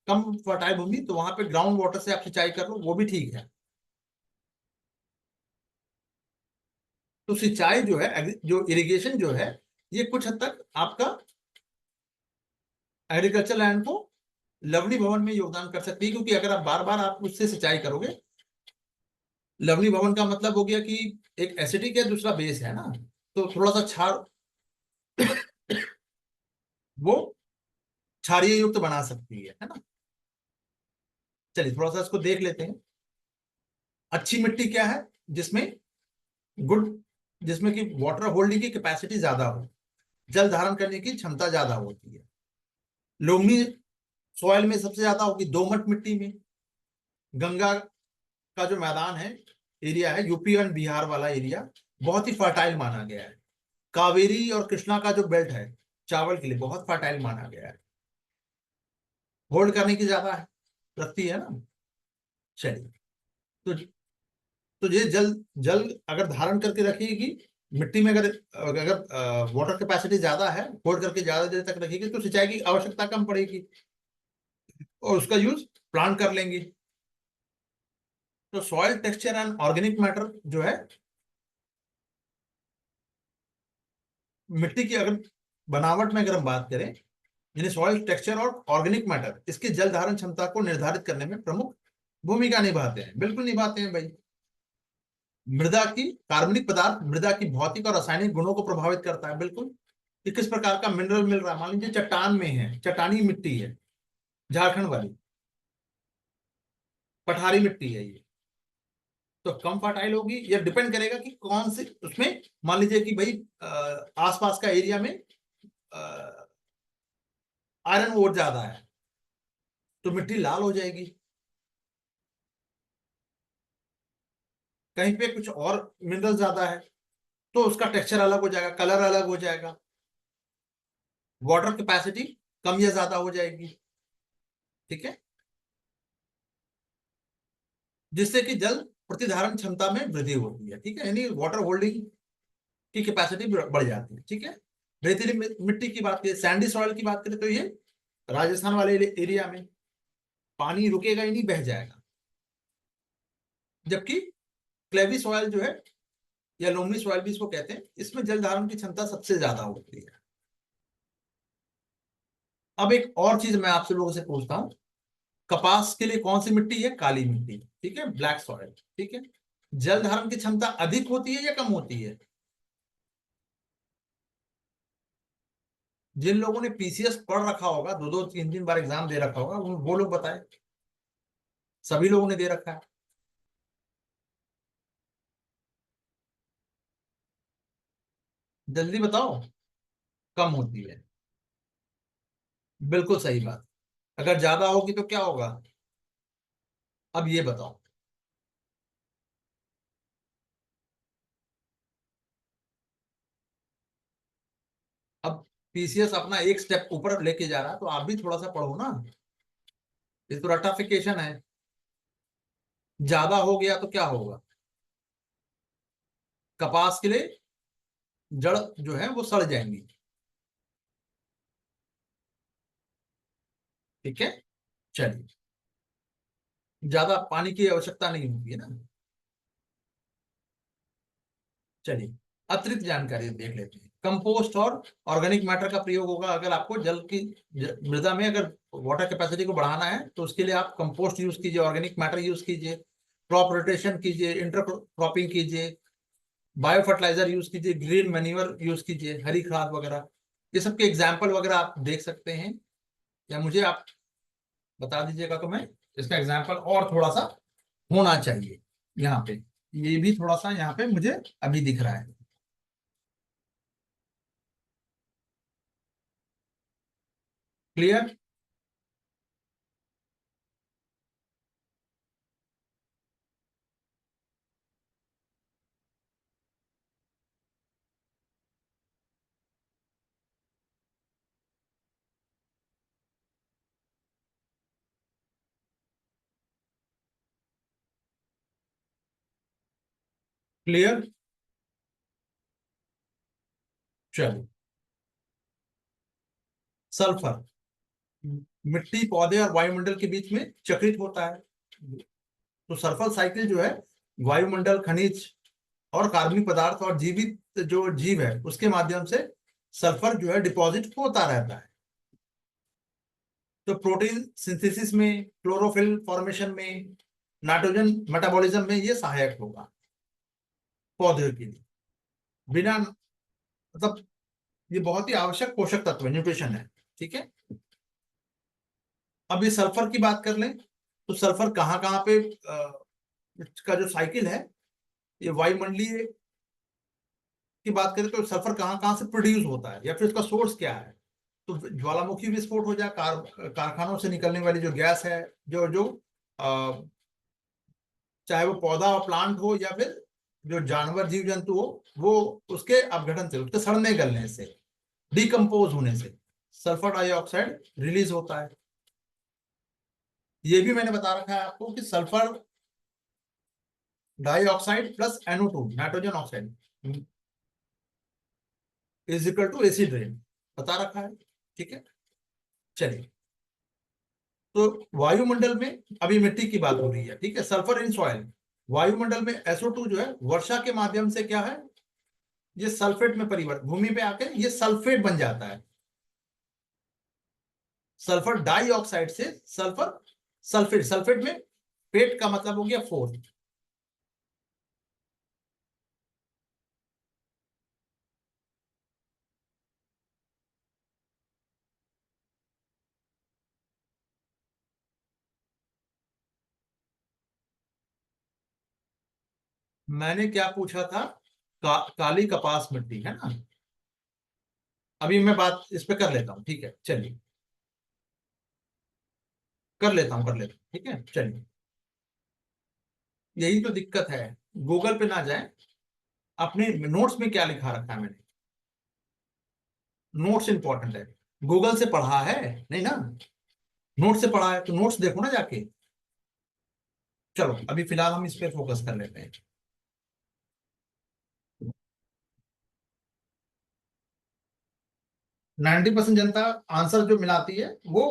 Speaker 1: कम फर्टाइल भूमि, तो वहां पे ग्राउंड वाटर से आप सिंचाई कर लो, वो भी ठीक है। तो सिंचाई जो है, जो इरिगेशन जो है, ये कुछ हद तक आपका एग्रीकल्चर लैंड को लवणी भवन में योगदान कर सकती है, क्योंकि अगर आप बार बार आप उससे सिंचाई करोगे, लवणी भवन का मतलब हो गया कि एक एसिडिक है, दूसरा बेस है ना, तो थोड़ा सा क्षार वो क्षारीय युक्त बना सकती है ना। चलिए थोड़ा सा इसको देख लेते हैं। अच्छी मिट्टी क्या है? जिसमें गुड, जिसमें कि वाटर होल्डिंग की कैपेसिटी ज्यादा हो, जल धारण करने की क्षमता ज्यादा होती है। लोमी सॉइल में सबसे ज्यादा होगी, दोमट मिट्टी में। गंगा का जो मैदान है, एरिया है, यूपी एंड बिहार वाला एरिया, बहुत ही फर्टाइल माना गया है। कावेरी और कृष्णा का जो बेल्ट है, चावल के लिए बहुत फर्टाइल माना गया है, होल्ड करने की ज्यादा है, रखती है ना। चलिए, तो ये जल जल अगर धारण करके रखेगी, मिट्टी में अगर अगर वाटर कैपेसिटी ज्यादा है, होल्ड करके ज्यादा देर तक रखेगी, तो सिंचाई की आवश्यकता कम पड़ेगी और उसका यूज प्लांट कर लेंगे। तो soil texture and organic matter जो है, मिट्टी की अगर बनावट में अगर हम बात करें, यानी सॉइल टेक्सचर और ऑर्गेनिक मैटर इसकी जल धारण क्षमता को निर्धारित करने में प्रमुख भूमिका निभाते हैं। बिल्कुल निभाते हैं भाई। मृदा की कार्बनिक पदार्थ मृदा की भौतिक और रासायनिक गुणों को प्रभावित करता है, बिल्कुल, कि किस प्रकार का मिनरल मिल रहा है। मान लीजिए चट्टान में है, चट्टानी मिट्टी है, झारखंड वाली पठारी मिट्टी है ये, तो कम फर्टाइल होगी। यह डिपेंड करेगा कि कौन से उसमें, मान लीजिए कि भाई आसपास का एरिया में आयरन वोट ज्यादा है, तो मिट्टी लाल हो जाएगी। कहीं पे कुछ और मिनरल ज्यादा है, तो उसका टेक्सचर अलग हो जाएगा, कलर अलग हो जाएगा, वाटर कैपेसिटी कम या ज्यादा हो जाएगी। ठीक है, जिससे कि जल प्रतिधारण क्षमता में वृद्धि होती है। ठीक है, यानी वाटर होल्डिंग की कैपेसिटी बढ़ जाती है। ठीक है। रेतीली मिट्टी की बात करें, सैंडी सॉइल की बात करें, तो ये राजस्थान वाले एरिया में पानी रुकेगा ही नहीं, बह जाएगा। जबकि क्लेवी सॉइल जो है, या लोमड़ी सॉइल भी इसको कहते हैं, इसमें जल धारण की क्षमता सबसे ज्यादा होती है। अब एक और चीज मैं आपसे लोगों से पूछता हूँ, कपास के लिए कौन सी मिट्टी है? काली मिट्टी। ठीक है, ब्लैक सॉइल। ठीक है, जल धारण की क्षमता अधिक होती है या कम होती है? जिन लोगों ने पीसीएस पढ़ रखा होगा, दो दो तीन तीन बार एग्जाम दे रखा होगा, वो लोग बताए। सभी लोगों ने दे रखा है। जल्दी बताओ। कम होती है, बिल्कुल सही बात। अगर ज्यादा होगी तो क्या होगा? अब ये बताओ। अब पीसीएस अपना एक स्टेप ऊपर लेके जा रहा है, तो आप भी थोड़ा सा पढ़ो ना। ये तो रटाफिकेशन है। ज्यादा हो गया तो क्या होगा? कपास के लिए जड़ जो है वो सड़ जाएंगी। ठीक है, चलिए, ज्यादा पानी की आवश्यकता नहीं होती है ना। चलिए, अतिरिक्त जानकारी देख लेते हैं। कंपोस्ट और ऑर्गेनिक मैटर का प्रयोग होगा अगर आपको जल की मृदा में अगर वाटर कैपेसिटी को बढ़ाना है, तो उसके लिए आप कंपोस्ट यूज कीजिए, ऑर्गेनिक मैटर यूज कीजिए, क्रॉप रोटेशन कीजिए, इंटर क्रॉपिंग कीजिए, बायो फर्टिलाइजर यूज कीजिए, ग्रीन मैन्योर यूज कीजिए, हरी खाद वगैरह। ये सब के एग्जाम्पल वगैरह आप देख सकते हैं, या मुझे आप बता दीजिएगा, तो मैं इसका एग्जाम्पल और थोड़ा सा होना चाहिए यहाँ पे। ये भी थोड़ा सा यहाँ पे मुझे अभी दिख रहा है। क्लियर? क्लियर। चलो, सल्फर मिट्टी, पौधे और वायुमंडल के बीच में चक्रित होता है। तो सल्फर साइकिल जो है, वायुमंडल, खनिज और कार्बनिक पदार्थ और जीवित जो जीव है उसके माध्यम से सल्फर जो है डिपॉजिट होता रहता है। तो प्रोटीन सिंथेसिस में, क्लोरोफिल फॉर्मेशन में, नाइट्रोजन मेटाबॉलिज्म में ये सहायक होगा पौधे के लिए। बिना मतलब ये बहुत ही आवश्यक पोषक तत्व है, न्यूट्रिशन है। ठीक है। अब ये सल्फर की बात कर लें तो सल्फर कहाँ कहाँ पे का जो साइकिल है, ये वायुमंडलीय की बात करें तो सल्फर कहाँ कहाँ से प्रोड्यूस होता है या फिर उसका सोर्स क्या है। तो ज्वालामुखी विस्फोट हो जाए, कारखानों से निकलने वाली जो गैस है, जो जो अ, चाहे वो पौधा और प्लांट हो या फिर जो जानवर जीव जंतु हो, वो उसके अपघटन से, उसके सड़ने गलने से, डिकम्पोज होने से सल्फर डाइऑक्साइड रिलीज होता है। ये भी मैंने बता रखा है आपको कि sulphur dioxide plus NO2 nitrogen oxide is equal to acid rain, बता रखा है। ठीक है। चलिए, तो वायुमंडल में अभी मिट्टी की बात हो रही है। ठीक है। सल्फर इन सॉइल, वायुमंडल में SO2 जो है वर्षा के माध्यम से क्या है, ये सल्फेट में परिवर्तन, भूमि पे आकर ये सल्फेट बन जाता है। सल्फर डाइऑक्साइड से सल्फर सल्फेट, सल्फेट में पेट का मतलब हो गया फोर्थ। मैंने क्या पूछा था, काली कपास मिट्टी है ना। अभी मैं बात इस पे कर लेता हूँ। ठीक है, चलिए कर लेता हूँ। ठीक है, चलिए। यही तो दिक्कत है, गूगल पे ना जाए। अपने नोट्स में क्या लिखा रखा है मैंने, नोट्स इंपॉर्टेंट है। गूगल से पढ़ा है नहीं ना, नोट से पढ़ा है तो नोट्स देखो ना जाके। चलो, अभी फिलहाल हम इस पे फोकस कर लेते हैं। 90% जनता आंसर जो मिलाती है वो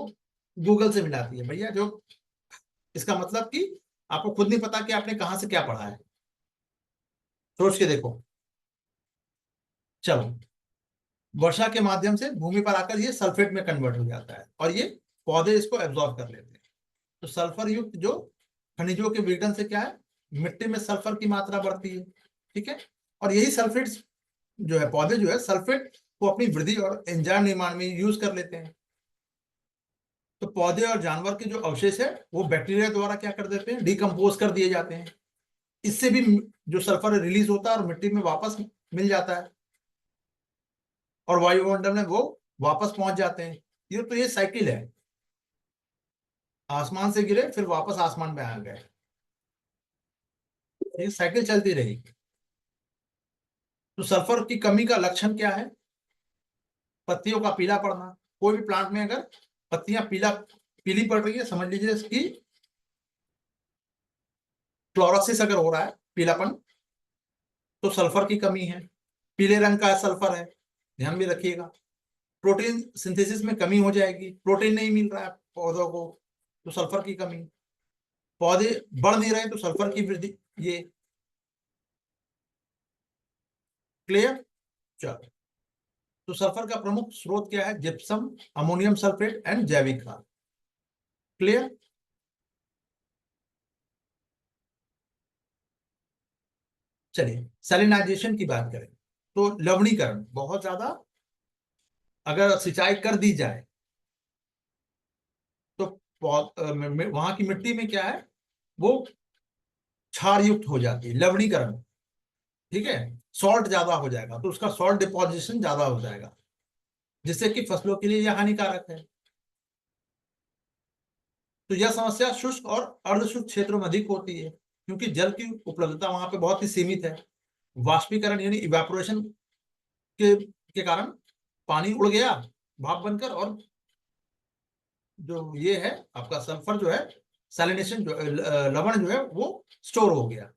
Speaker 1: गूगल से मिलाती है भैया। जो इसका मतलब कि आपको खुद नहीं पता कि आपने कहां से क्या पढ़ा है। सोच के देखो। चलो, वर्षा के माध्यम से भूमि पर आकर ये सल्फेट में कन्वर्ट हो जाता है और ये पौधे इसको एब्जॉर्ब कर लेते हैं। तो सल्फर युक्त जो खनिजों के विघटन से क्या है, मिट्टी में सल्फर की मात्रा बढ़ती है। ठीक है। और यही सल्फेट जो है, पौधे जो है सल्फेट को अपनी वृद्धि और एंजाइम निर्माण में यूज कर लेते हैं। तो पौधे और जानवर के जो अवशेष है वो बैक्टीरिया द्वारा क्या कर देते हैं, डिकम्पोज कर दिए जाते हैं। इससे भी जो सल्फर रिलीज होता है और मिट्टी में वापस मिल जाता है और वायुमंडल में वो वापस पहुंच जाते हैं। ये साइकिल है, आसमान से गिरे फिर वापस आसमान में आ गए, ये साइकिल चलती रहेगी। तो सल्फर की कमी का लक्षण क्या है, पत्तियों का पीला पड़ना। कोई भी प्लांट में अगर पत्तियां पीली पड़ रही है, समझ लीजिए इसकी क्लोरोसिस अगर हो रहा है, पीलापन, तो सल्फर की कमी है। पीले रंग का सल्फर है, ध्यान भी रखिएगा। प्रोटीन सिंथेसिस में कमी हो जाएगी, प्रोटीन नहीं मिल रहा है पौधों को, तो सल्फर की कमी। पौधे बढ़ नहीं रहे तो सल्फर की वृद्धि। ये क्लियर। चलो, तो सल्फर का प्रमुख स्रोत क्या है, जिप्सम, अमोनियम सल्फेट एंड जैविक खाद। क्लियर। चलिए, सैलिनाइजेशन की बात करें तो लवणीकरण बहुत ज्यादा अगर सिंचाई कर दी जाए तो वहां की मिट्टी में क्या है, वो क्षार युक्त हो जाती है, लवणीकरण। ठीक है। सॉल्ट ज्यादा हो जाएगा तो उसका सॉल्ट डिपोजिशन ज्यादा हो जाएगा, जिससे कि फसलों के लिए यह हानिकारक है। तो यह समस्या शुष्क और अर्ध शुष्क क्षेत्रों में अधिक होती है क्योंकि जल की उपलब्धता वहां पे बहुत ही सीमित है। वाष्पीकरण यानी इवेपोरेशन के कारण पानी उड़ गया भाप बनकर, और जो ये है आपका सल्फर जो है, सैलिनेशन जो लवण जो है वो स्टोर हो गया।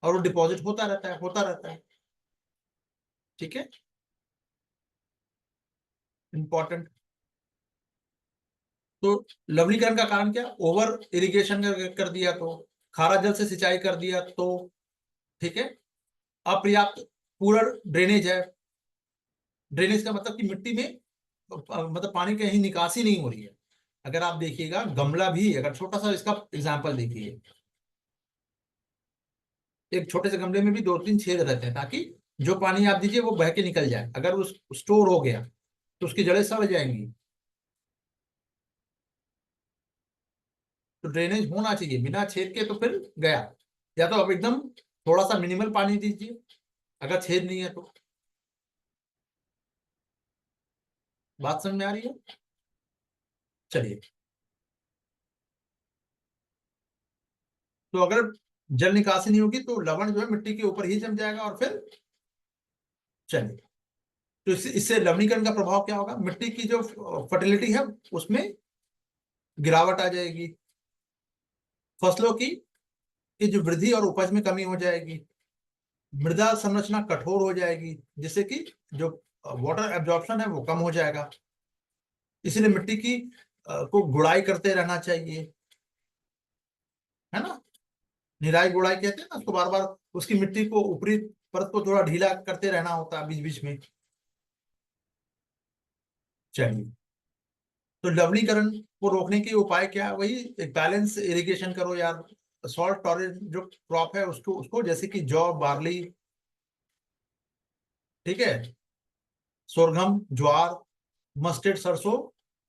Speaker 1: और वो डिपॉजिट होता रहता है, होता रहता है। ठीक है, इंपॉर्टेंट। तो लवणीकरण का कारण क्या? ओवर इरिगेशन कर दिया तो, खारा जल से सिंचाई कर दिया तो, ठीक है, अपर्याप्त पूरा ड्रेनेज है। ड्रेनेज का मतलब कि मिट्टी में मतलब पानी की कहीं निकासी नहीं हो रही है। अगर आप देखिएगा गमला भी, अगर छोटा सा इसका एग्जांपल देखिए, एक छोटे से गमले में भी 2-3 छेद रहते हैं ताकि जो पानी आप दीजिए वो बह के निकल जाए। अगर उस स्टोर हो गया तो उसकी जड़ें सड़ जाएंगी। तो ड्रेनेज होना चाहिए, बिना छेद के तो फिर गया। या तो अब एकदम थोड़ा सा मिनिमल पानी दीजिए अगर छेद नहीं है तो। बात समझ में आ रही है? चलिए, तो अगर जल निकासी नहीं होगी तो लवण जो है मिट्टी के ऊपर ही जम जाएगा और फिर, चलिए, तो इससे लवणीकरण का प्रभाव क्या होगा? मिट्टी की जो फर्टिलिटी है उसमें गिरावट आ जाएगी। फसलों की जो वृद्धि और उपज में कमी हो जाएगी। मृदा संरचना कठोर हो जाएगी, जिससे कि जो वाटर एब्जॉर्प्शन है वो कम हो जाएगा। इसीलिए मिट्टी की को गुड़ाई करते रहना चाहिए, है ना। निराई गुड़ाई कहते हैं ना उसको, बार बार उसकी मिट्टी को ऊपरी परत को थोड़ा ढीला करते रहना होता है बीच बीच में। चलिए, तो लवणीकरण को रोकने के उपाय क्या है? वही एक बैलेंस इरिगेशन करो यार। सॉल्ट टॉलरेंट जो क्रॉप है उसको उसको जैसे कि जौ, बार्ली, ठीक है, सोरघम, ज्वार, मस्टर्ड, सरसों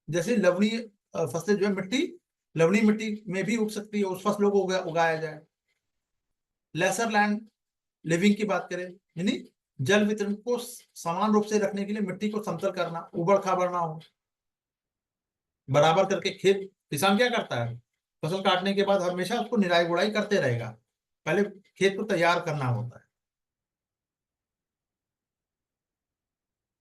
Speaker 1: जैसे लवणीय फसलें जो है मिट्टी, लवणीय मिट्टी में भी उग सकती है, उस फसलों को उगाया जाए। लेसर लैंड लिविंग की बात करें, यानी जल वितरण को समान रूप से रखने के लिए मिट्टी को समतल करना, उबड़ खाबड़ ना हो, बराबर करके खेत। किसान क्या करता है? फसल काटने के बाद हमेशा उसको निराई गुड़ाई करते रहेगा। पहले खेत को तैयार करना होता है।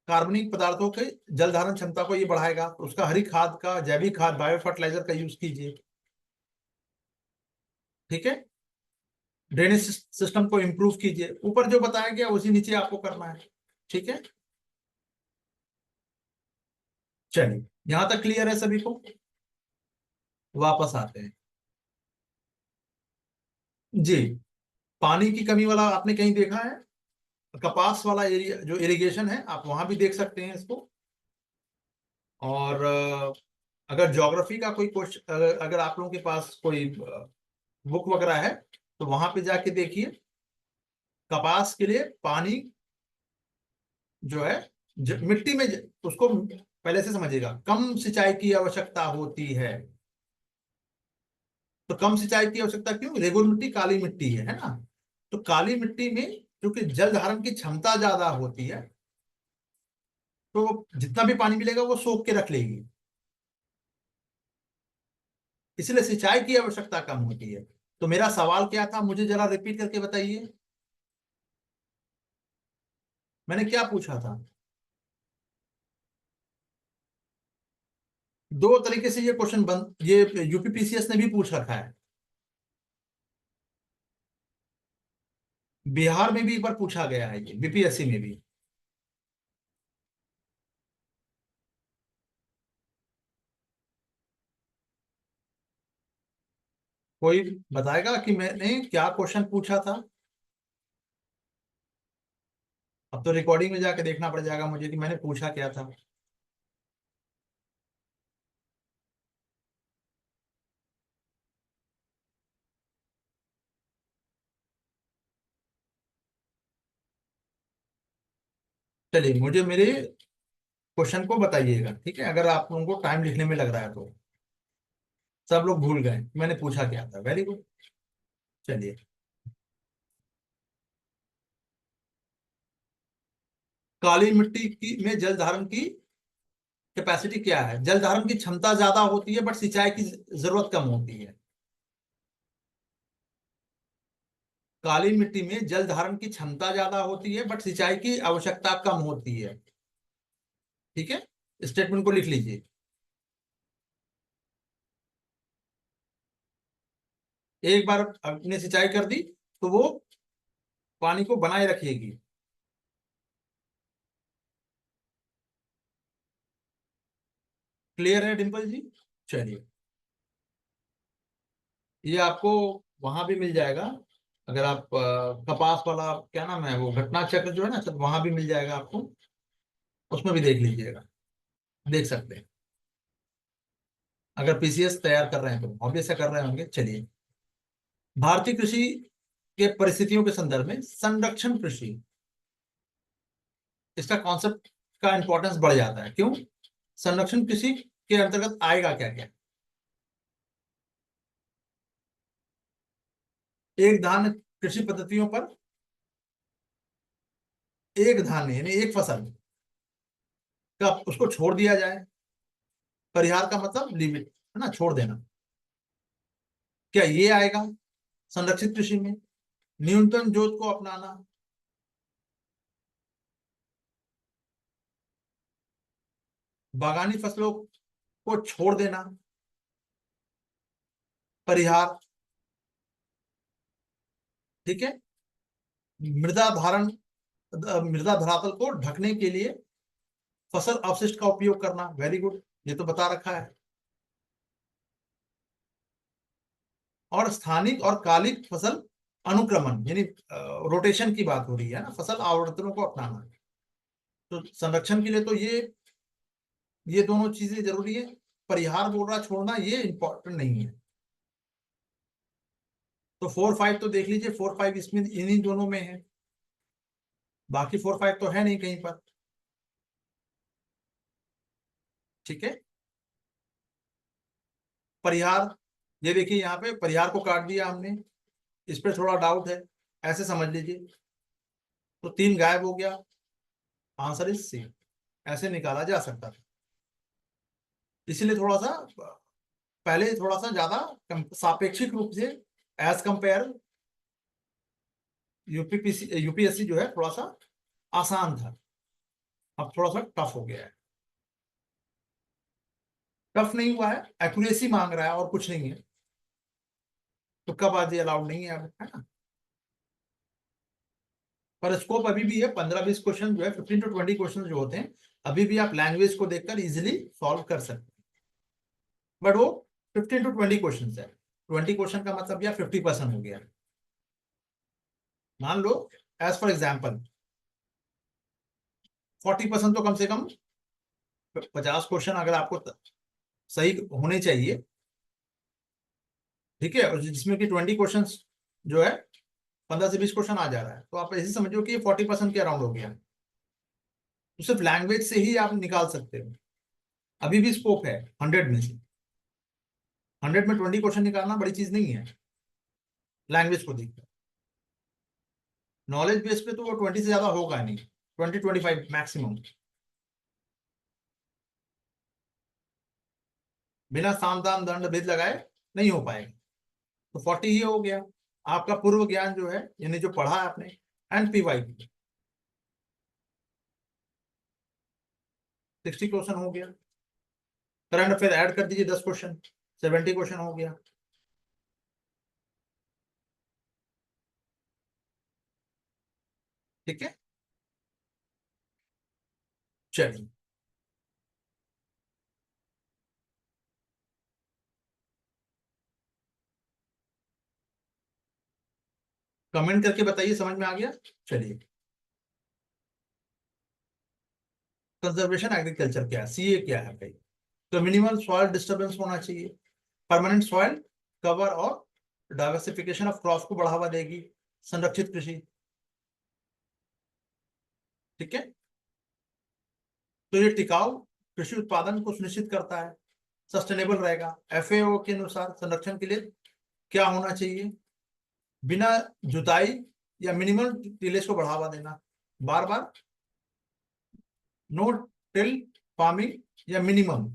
Speaker 1: कार्बनिक पदार्थों के जल धारण क्षमता को ये बढ़ाएगा, तो उसका हरी खाद का, जैविक खाद, बायो फर्टिलाइजर का यूज कीजिए। ठीक है, ड्रेनेज सिस्टम को इंप्रूव कीजिए। ऊपर जो बताया गया उसी नीचे आपको करना है। ठीक है, चलिए, यहां तक क्लियर है सभी को? वापस आते हैं। जी, पानी की कमी वाला आपने कहीं देखा है? कपास वाला एरिया जो इरिगेशन है आप वहां भी देख सकते हैं इसको। और अगर ज्योग्राफी का कोई क्वेश्चन, अगर आप लोगों के पास कोई बुक वगैरह है तो वहां पे जाके देखिए। कपास के लिए पानी जो है, मिट्टी में उसको पहले से समझिएगा, कम सिंचाई की आवश्यकता होती है। तो कम सिंचाई की आवश्यकता क्यों? रेगुल मिट्टी काली मिट्टी है ना। तो काली मिट्टी में क्योंकि जल धारण की क्षमता ज्यादा होती है, तो जितना भी पानी मिलेगा वो सोख के रख लेगी, इसलिए सिंचाई की आवश्यकता कम होती है। तो मेरा सवाल क्या था, मुझे जरा रिपीट करके बताइए, मैंने क्या पूछा था? दो तरीके से ये क्वेश्चन बन, ये यूपीपीसीएस ने भी पूछ रखा है। बिहार में भी एक बार पूछा गया है, ये बीपीएससी में भी। कोई बताएगा कि मैंने क्या क्वेश्चन पूछा था? अब तो रिकॉर्डिंग में जाके देखना पड़ जाएगा मुझे कि मैंने पूछा क्या था। चलिए, मुझे मेरे क्वेश्चन को बताइएगा, ठीक है, अगर आप लोगों को टाइम लिखने में लग रहा है तो। सब लोग भूल गए मैंने पूछा क्या था, वेरी गुड। चलिए, काली मिट्टी की में जल धारण की कैपेसिटी क्या है? जल धारण की क्षमता ज्यादा होती है बट सिंचाई की जरूरत कम होती है। काली मिट्टी में जल धारण की क्षमता ज्यादा होती है बट सिंचाई की आवश्यकता कम होती है। ठीक है, स्टेटमेंट को लिख लीजिए। एक बार आपने सिंचाई कर दी तो वो पानी को बनाए रखेगी। क्लियर है डिम्पल जी? चलिए, ये आपको वहां भी मिल जाएगा। अगर आप कपास वाला क्या नाम है वो घटना चक्र जो है ना, सब वहां भी मिल जाएगा आपको, उसमें भी देख लीजिएगा, देख सकते हैं। अगर पीसीएस तैयार कर रहे हैं तो ऑब्वियस कर रहे होंगे। चलिए, भारतीय कृषि के परिस्थितियों के संदर्भ में संरक्षण कृषि, इसका कॉन्सेप्ट का इंपॉर्टेंस बढ़ जाता है। क्यों? संरक्षण कृषि के अंतर्गत आएगा क्या क्या? एक धान्य कृषि पद्धतियों पर, एक धान्य यानी एक फसल का उसको छोड़ दिया जाए। परिहार का मतलब लिमिट है ना, छोड़ देना। क्या ये आएगा संरक्षित कृषि में? न्यूनतम जोत को अपनाना, बागानी फसलों को छोड़ देना, परिहार। ठीक है। मृदा धारण, मृदा धरातल को ढकने के लिए फसल अवशिष्ट का उपयोग करना। वेरी गुड, ये तो बता रखा है। और स्थानिक और कालिक फसल अनुक्रमण यानी रोटेशन की बात हो रही है ना, फसल आवर्तनों को अपनाना। तो संरक्षण के लिए तो ये दोनों चीजें जरूरी है। परिहार बोल रहा छोड़ना, ये इंपॉर्टेंट नहीं है। तो 4 5 तो देख लीजिए, 4 5 इसमें इन्हीं दोनों में है, बाकी 4 5 तो है नहीं कहीं पर। ठीक है। परिहार, ये देखिए यहाँ पे परिहार को काट दिया हमने, इस पे थोड़ा डाउट है, ऐसे समझ लीजिए। तो 3 गायब हो गया, आंसर इज सी, ऐसे निकाला जा सकता था। इसलिए थोड़ा सा पहले थोड़ा सा ज्यादा सापेक्षिक रूप से एज कंपेयर यूपीएससी जो है थोड़ा सा आसान था, अब थोड़ा सा टफ हो गया है। टफ नहीं हुआ है, एक्यूरेसी मांग रहा है और कुछ नहीं है। तुक्काबाजी अलाउड नहीं है अब, है ना। पर स्कोप अभी भी है, 15 20 क्वेश्चन जो है, 15 to 20 क्वेश्चन जो होते हैं, अभी भी आप लैंग्वेज को देखकर इजिली सॉल्व कर सकते हैं। बट वो 15 to 20 क्वेश्चन है। 20 क्वेश्चन का मतलब या 50% हो गया। मान लो एज फॉर एग्जाम्पल 40% तो कम से कम, 50 क्वेश्चन अगर आपको सही होने चाहिए। ठीक है। और जिसमें कि 20 क्वेश्चन जो है, 15 से 20 क्वेश्चन आ जा रहा है, तो आप ऐसे समझो कि ये 40% के अराउंड हो गया। तो सिर्फ लैंग्वेज से ही आप निकाल सकते हो। अभी भी स्कोप है 100 में से, 100 में 20 क्वेश्चन निकालना बड़ी चीज नहीं है लैंग्वेज को देखकर। नॉलेज बेस पे तो वो 20 से ज्यादा होगा नहीं, 20 25 मैक्सिमम। बिना साम दाम दंड भेद लगाए नहीं हो पाएगा। तो 40 ही हो गया आपका पूर्व ज्ञान जो है, यानी जो पढ़ा है आपने, एंड पीवाई 60 क्वेश्चन हो गया। करंट अफेयर ऐड कर दीजिए 10 क्वेश्चन, 70 क्वेश्चन हो गया। ठीक है। चलिए, कमेंट करके बताइए समझ में आ गया। चलिए, कंजर्वेशन एग्रीकल्चर क्या है, सीए क्या है भाई? तो मिनिमल सॉइल डिस्टर्बेंस होना चाहिए, परमानेंट सॉइल कवर और डाइवर्सिफिकेशन ऑफ क्रॉप को बढ़ावा देगी संरक्षित कृषि। ठीक है। तो ये टिकाऊ कृषि उत्पादन को सुनिश्चित करता है, सस्टेनेबल रहेगा। एफएओ के अनुसार संरक्षण के लिए क्या होना चाहिए? बिना जुताई या मिनिमल टिलेज को बढ़ावा देना, बार बार नो टिल फार्मिंग या मिनिमम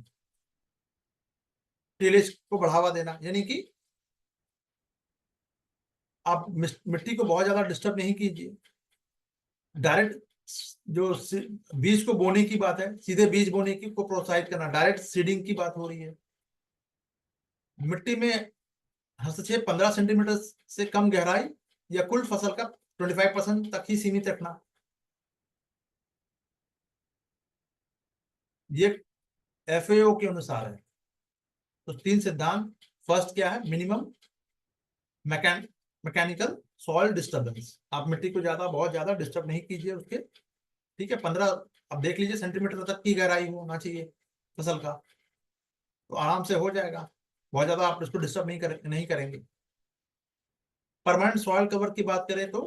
Speaker 1: टिलेज को बढ़ावा देना, यानी कि आप मिट्टी को बहुत ज्यादा डिस्टर्ब नहीं कीजिए। डायरेक्ट जो बीज को बोने की बात है, सीधे बीज बोने की को प्रोत्साहित करना, डायरेक्ट सीडिंग की बात हो रही है। मिट्टी में हस्तक्षेप 15 सेंटीमीटर से कम गहराई या कुल फसल का 25% तक ही सीमित रखना। ये FAO के अनुसार है। तो 3 सिद्धांत, फर्स्ट क्या है, मिनिमम मैकेनिकल सॉइल डिस्टर्बेंस, आप मिट्टी को बहुत ज्यादा डिस्टर्ब नहीं कीजिए उसके, ठीक है। 15 अब देख लीजिए सेंटीमीटर तक की गहराई होना चाहिए फसल का, तो आराम से हो जाएगा, बहुत ज्यादा आप उसको डिस्टर्ब नहीं करेंगे। परमानेंट सॉइल कवर की बात करें तो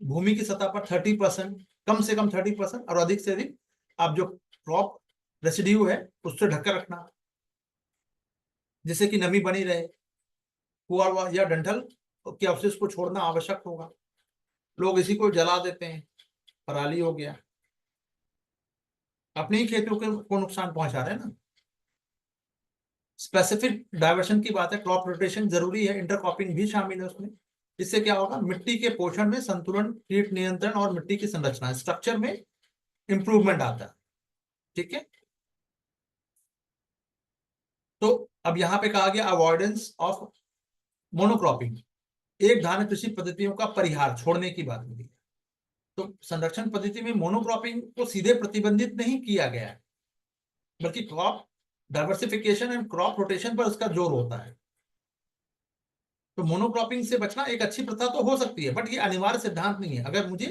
Speaker 1: भूमि की सतह पर 30%, कम से कम 30% और अधिक से अधिक आप जो क्रॉप रेसिड्यू है उससे ढककर रखना, जिससे कि नमी बनी रहे। पुआल या डंठल के अवशेष को छोड़ना आवश्यक होगा। लोग इसी को जला देते हैं, पराली हो गया, अपनी ही खेतों को नुकसान पहुंचा रहे हैं ना। स्पेसिफिक डाइवर्शन की बात है, क्रॉप रोटेशन जरूरी है, इंटरक्रॉपिंग भी शामिल है उसमें। इससे क्या होगा, मिट्टी के पोषण में संतुलन, कीट नियंत्रण और मिट्टी की संरचना स्ट्रक्चर में इंप्रूवमेंट आता है, ठीक है। तो अब यहां पे कहा गया अवॉइडेंस ऑफ मोनोक्रॉपिंग, एक धान्य कृषि पद्धतियों का परिहार, छोड़ने की बात होगी। तो संरक्षण पद्धति में मोनोक्रॉपिंग को सीधे प्रतिबंधित नहीं किया गया है, बल्कि crop diversification and crop rotation पर उसका जोर होता है। तो मोनोक्रॉपिंग से बचना एक अच्छी प्रथा तो हो सकती है, बट ये अनिवार्य सिद्धांत नहीं है। अगर मुझे,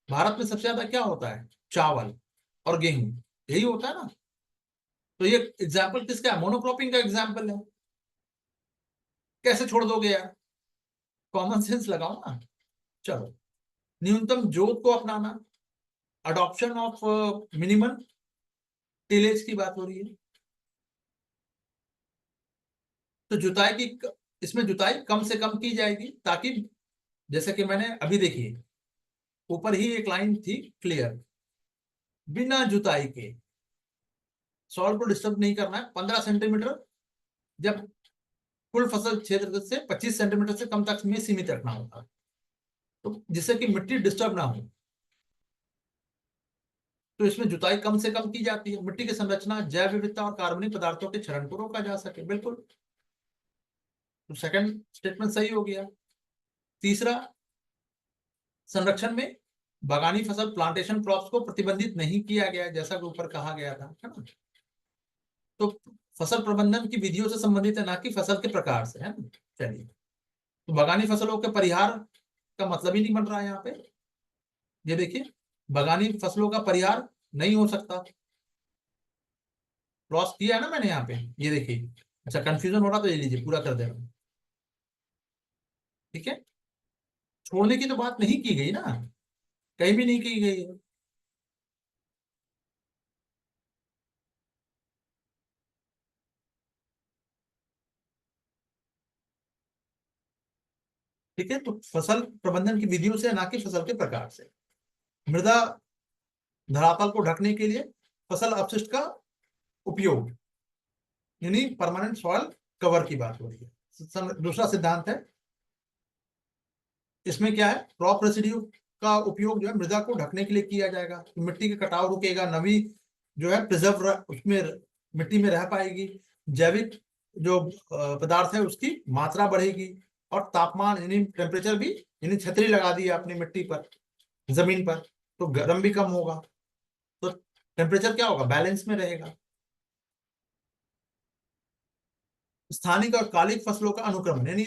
Speaker 1: भारत में सबसे ज्यादा क्या होता है, चावल और गेहूं, यही होता है ना। तो ये एग्जाम्पल किसका है, मोनोक्रॉपिंग का एग्जाम्पल है। कैसे छोड़ दोगे यार, कॉमन सेंस लगाओ ना। चलो, न्यूनतम जोत को अपनाना, अडॉप्शन ऑफ मिनिमम टिलेज की बात हो रही है। तो इसमें जुताई कम से कम की जाएगी, ताकि जैसे कि मैंने अभी देखिए ऊपर ही एक लाइन थी क्लियर, बिना जुताई के सॉइल को डिस्टर्ब नहीं करना है। 15 सेंटीमीटर जब कुल फसल क्षेत्र से 25 सेंटीमीटर से कम तक में सीमित रखना होता है, तो जिससे कि मिट्टी डिस्टर्ब ना हो। तो इसमें जुताई कम से कम की जाती है, मिट्टी की संरचना, जैव विविधता और कार्बनिक पदार्थों के क्षरण को रोका जा सके, बिल्कुल। तो सेकंड स्टेटमेंट सही हो गया। तीसरा, संरक्षण में बागानी फसल प्लांटेशन क्रॉप्स को प्रतिबंधित नहीं किया गया, जैसा कि ऊपर कहा गया था, है ना। तो फसल प्रबंधन की विधियों से संबंधित है, ना कि फसल के प्रकार से, है ना। चलिए, तो बागानी फसलों के परिहार का मतलब ही नहीं बन रहा है यहाँ पे। ये देखिए, बागानी फसलों का परिहार नहीं हो सकता, क्रॉस किया है ना मैंने यहाँ पे, ये देखिए। अच्छा, कंफ्यूजन हो रहा तो ये लीजिए, पूरा कर दे रहा हूं, ठीक है। छोड़ने की तो बात नहीं की गई ना, कहीं भी नहीं की गई है। ठीक है, तो फसल प्रबंधन की विधियों से, ना कि फसल के प्रकार से। मृदा धरातल को ढकने के लिए फसल अपशिष्ट का उपयोग, यानी परमानेंट सॉइल कवर की बात हो रही है। दूसरा सिद्धांत है, इसमें क्या है, क्रॉप रेसिड्यू का उपयोग जो है मृदा को ढकने के लिए किया जाएगा, तो मिट्टी का कटाव रुकेगा, नमी जो है प्रिजर्व उसमें मिट्टी में रह पाएगी, जैविक जो पदार्थ है उसकी मात्रा बढ़ेगी, और तापमान यानी टेम्परेचर भी, यानी छतरी लगा दी आपने मिट्टी पर, जमीन पर, तो गर्म भी कम होगा, तो टेम्परेचर क्या होगा, बैलेंस में रहेगा। स्थानिक और कालिक फसलों का अनुक्रमण, यानी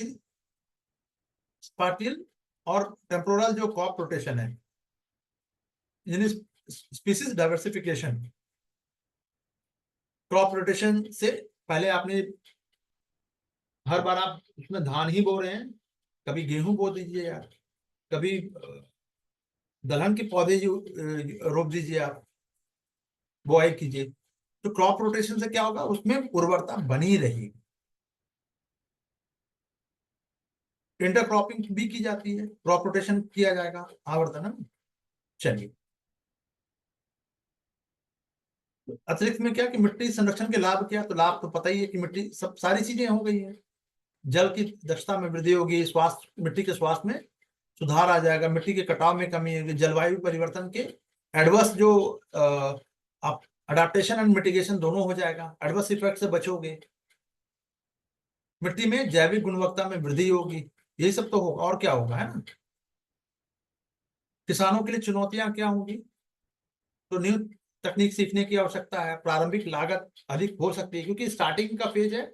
Speaker 1: स्पाटिल और टेम्पोरल जो क्रॉप रोटेशन है, यानी स्पीसीज डाइवर्सिफिकेशन। क्रॉप रोटेशन से पहले आपने, हर बार आप उसमें धान ही बो रहे हैं, कभी गेहूं बो दीजिए यार, कभी दलहन के पौधे रोप दीजिए आप, बुआई कीजिए। तो क्रॉप रोटेशन से क्या होगा, उसमें उर्वरता बनी रहेगी। इंटरक्रॉपिंग भी की जाती है, क्रॉप रोटेशन किया जाएगा आवर्तन में। चलिए, अतिरिक्त में क्या कि मिट्टी संरक्षण के लाभ क्या, तो लाभ तो पता ही है कि मिट्टी सब सारी चीजें हो गई है। जल की दक्षता में वृद्धि होगी, स्वास्थ्य, मिट्टी के स्वास्थ्य में सुधार आ जाएगा, मिट्टी के कटाव में कमी होगी, जलवायु परिवर्तन के एडवर्स जो आप अडाप्टेशन एंड मिटिगेशन दोनों हो जाएगा, एडवर्स इफेक्ट से बचोगे, मिट्टी में जैविक गुणवत्ता में वृद्धि होगी, यही सब तो होगा, और क्या होगा, है ना।
Speaker 2: किसानों के लिए चुनौतियां क्या होंगी? तो न्यू तकनीक सीखने की आवश्यकता है, प्रारंभिक लागत अधिक हो सकती है क्योंकि स्टार्टिंग का फेज है,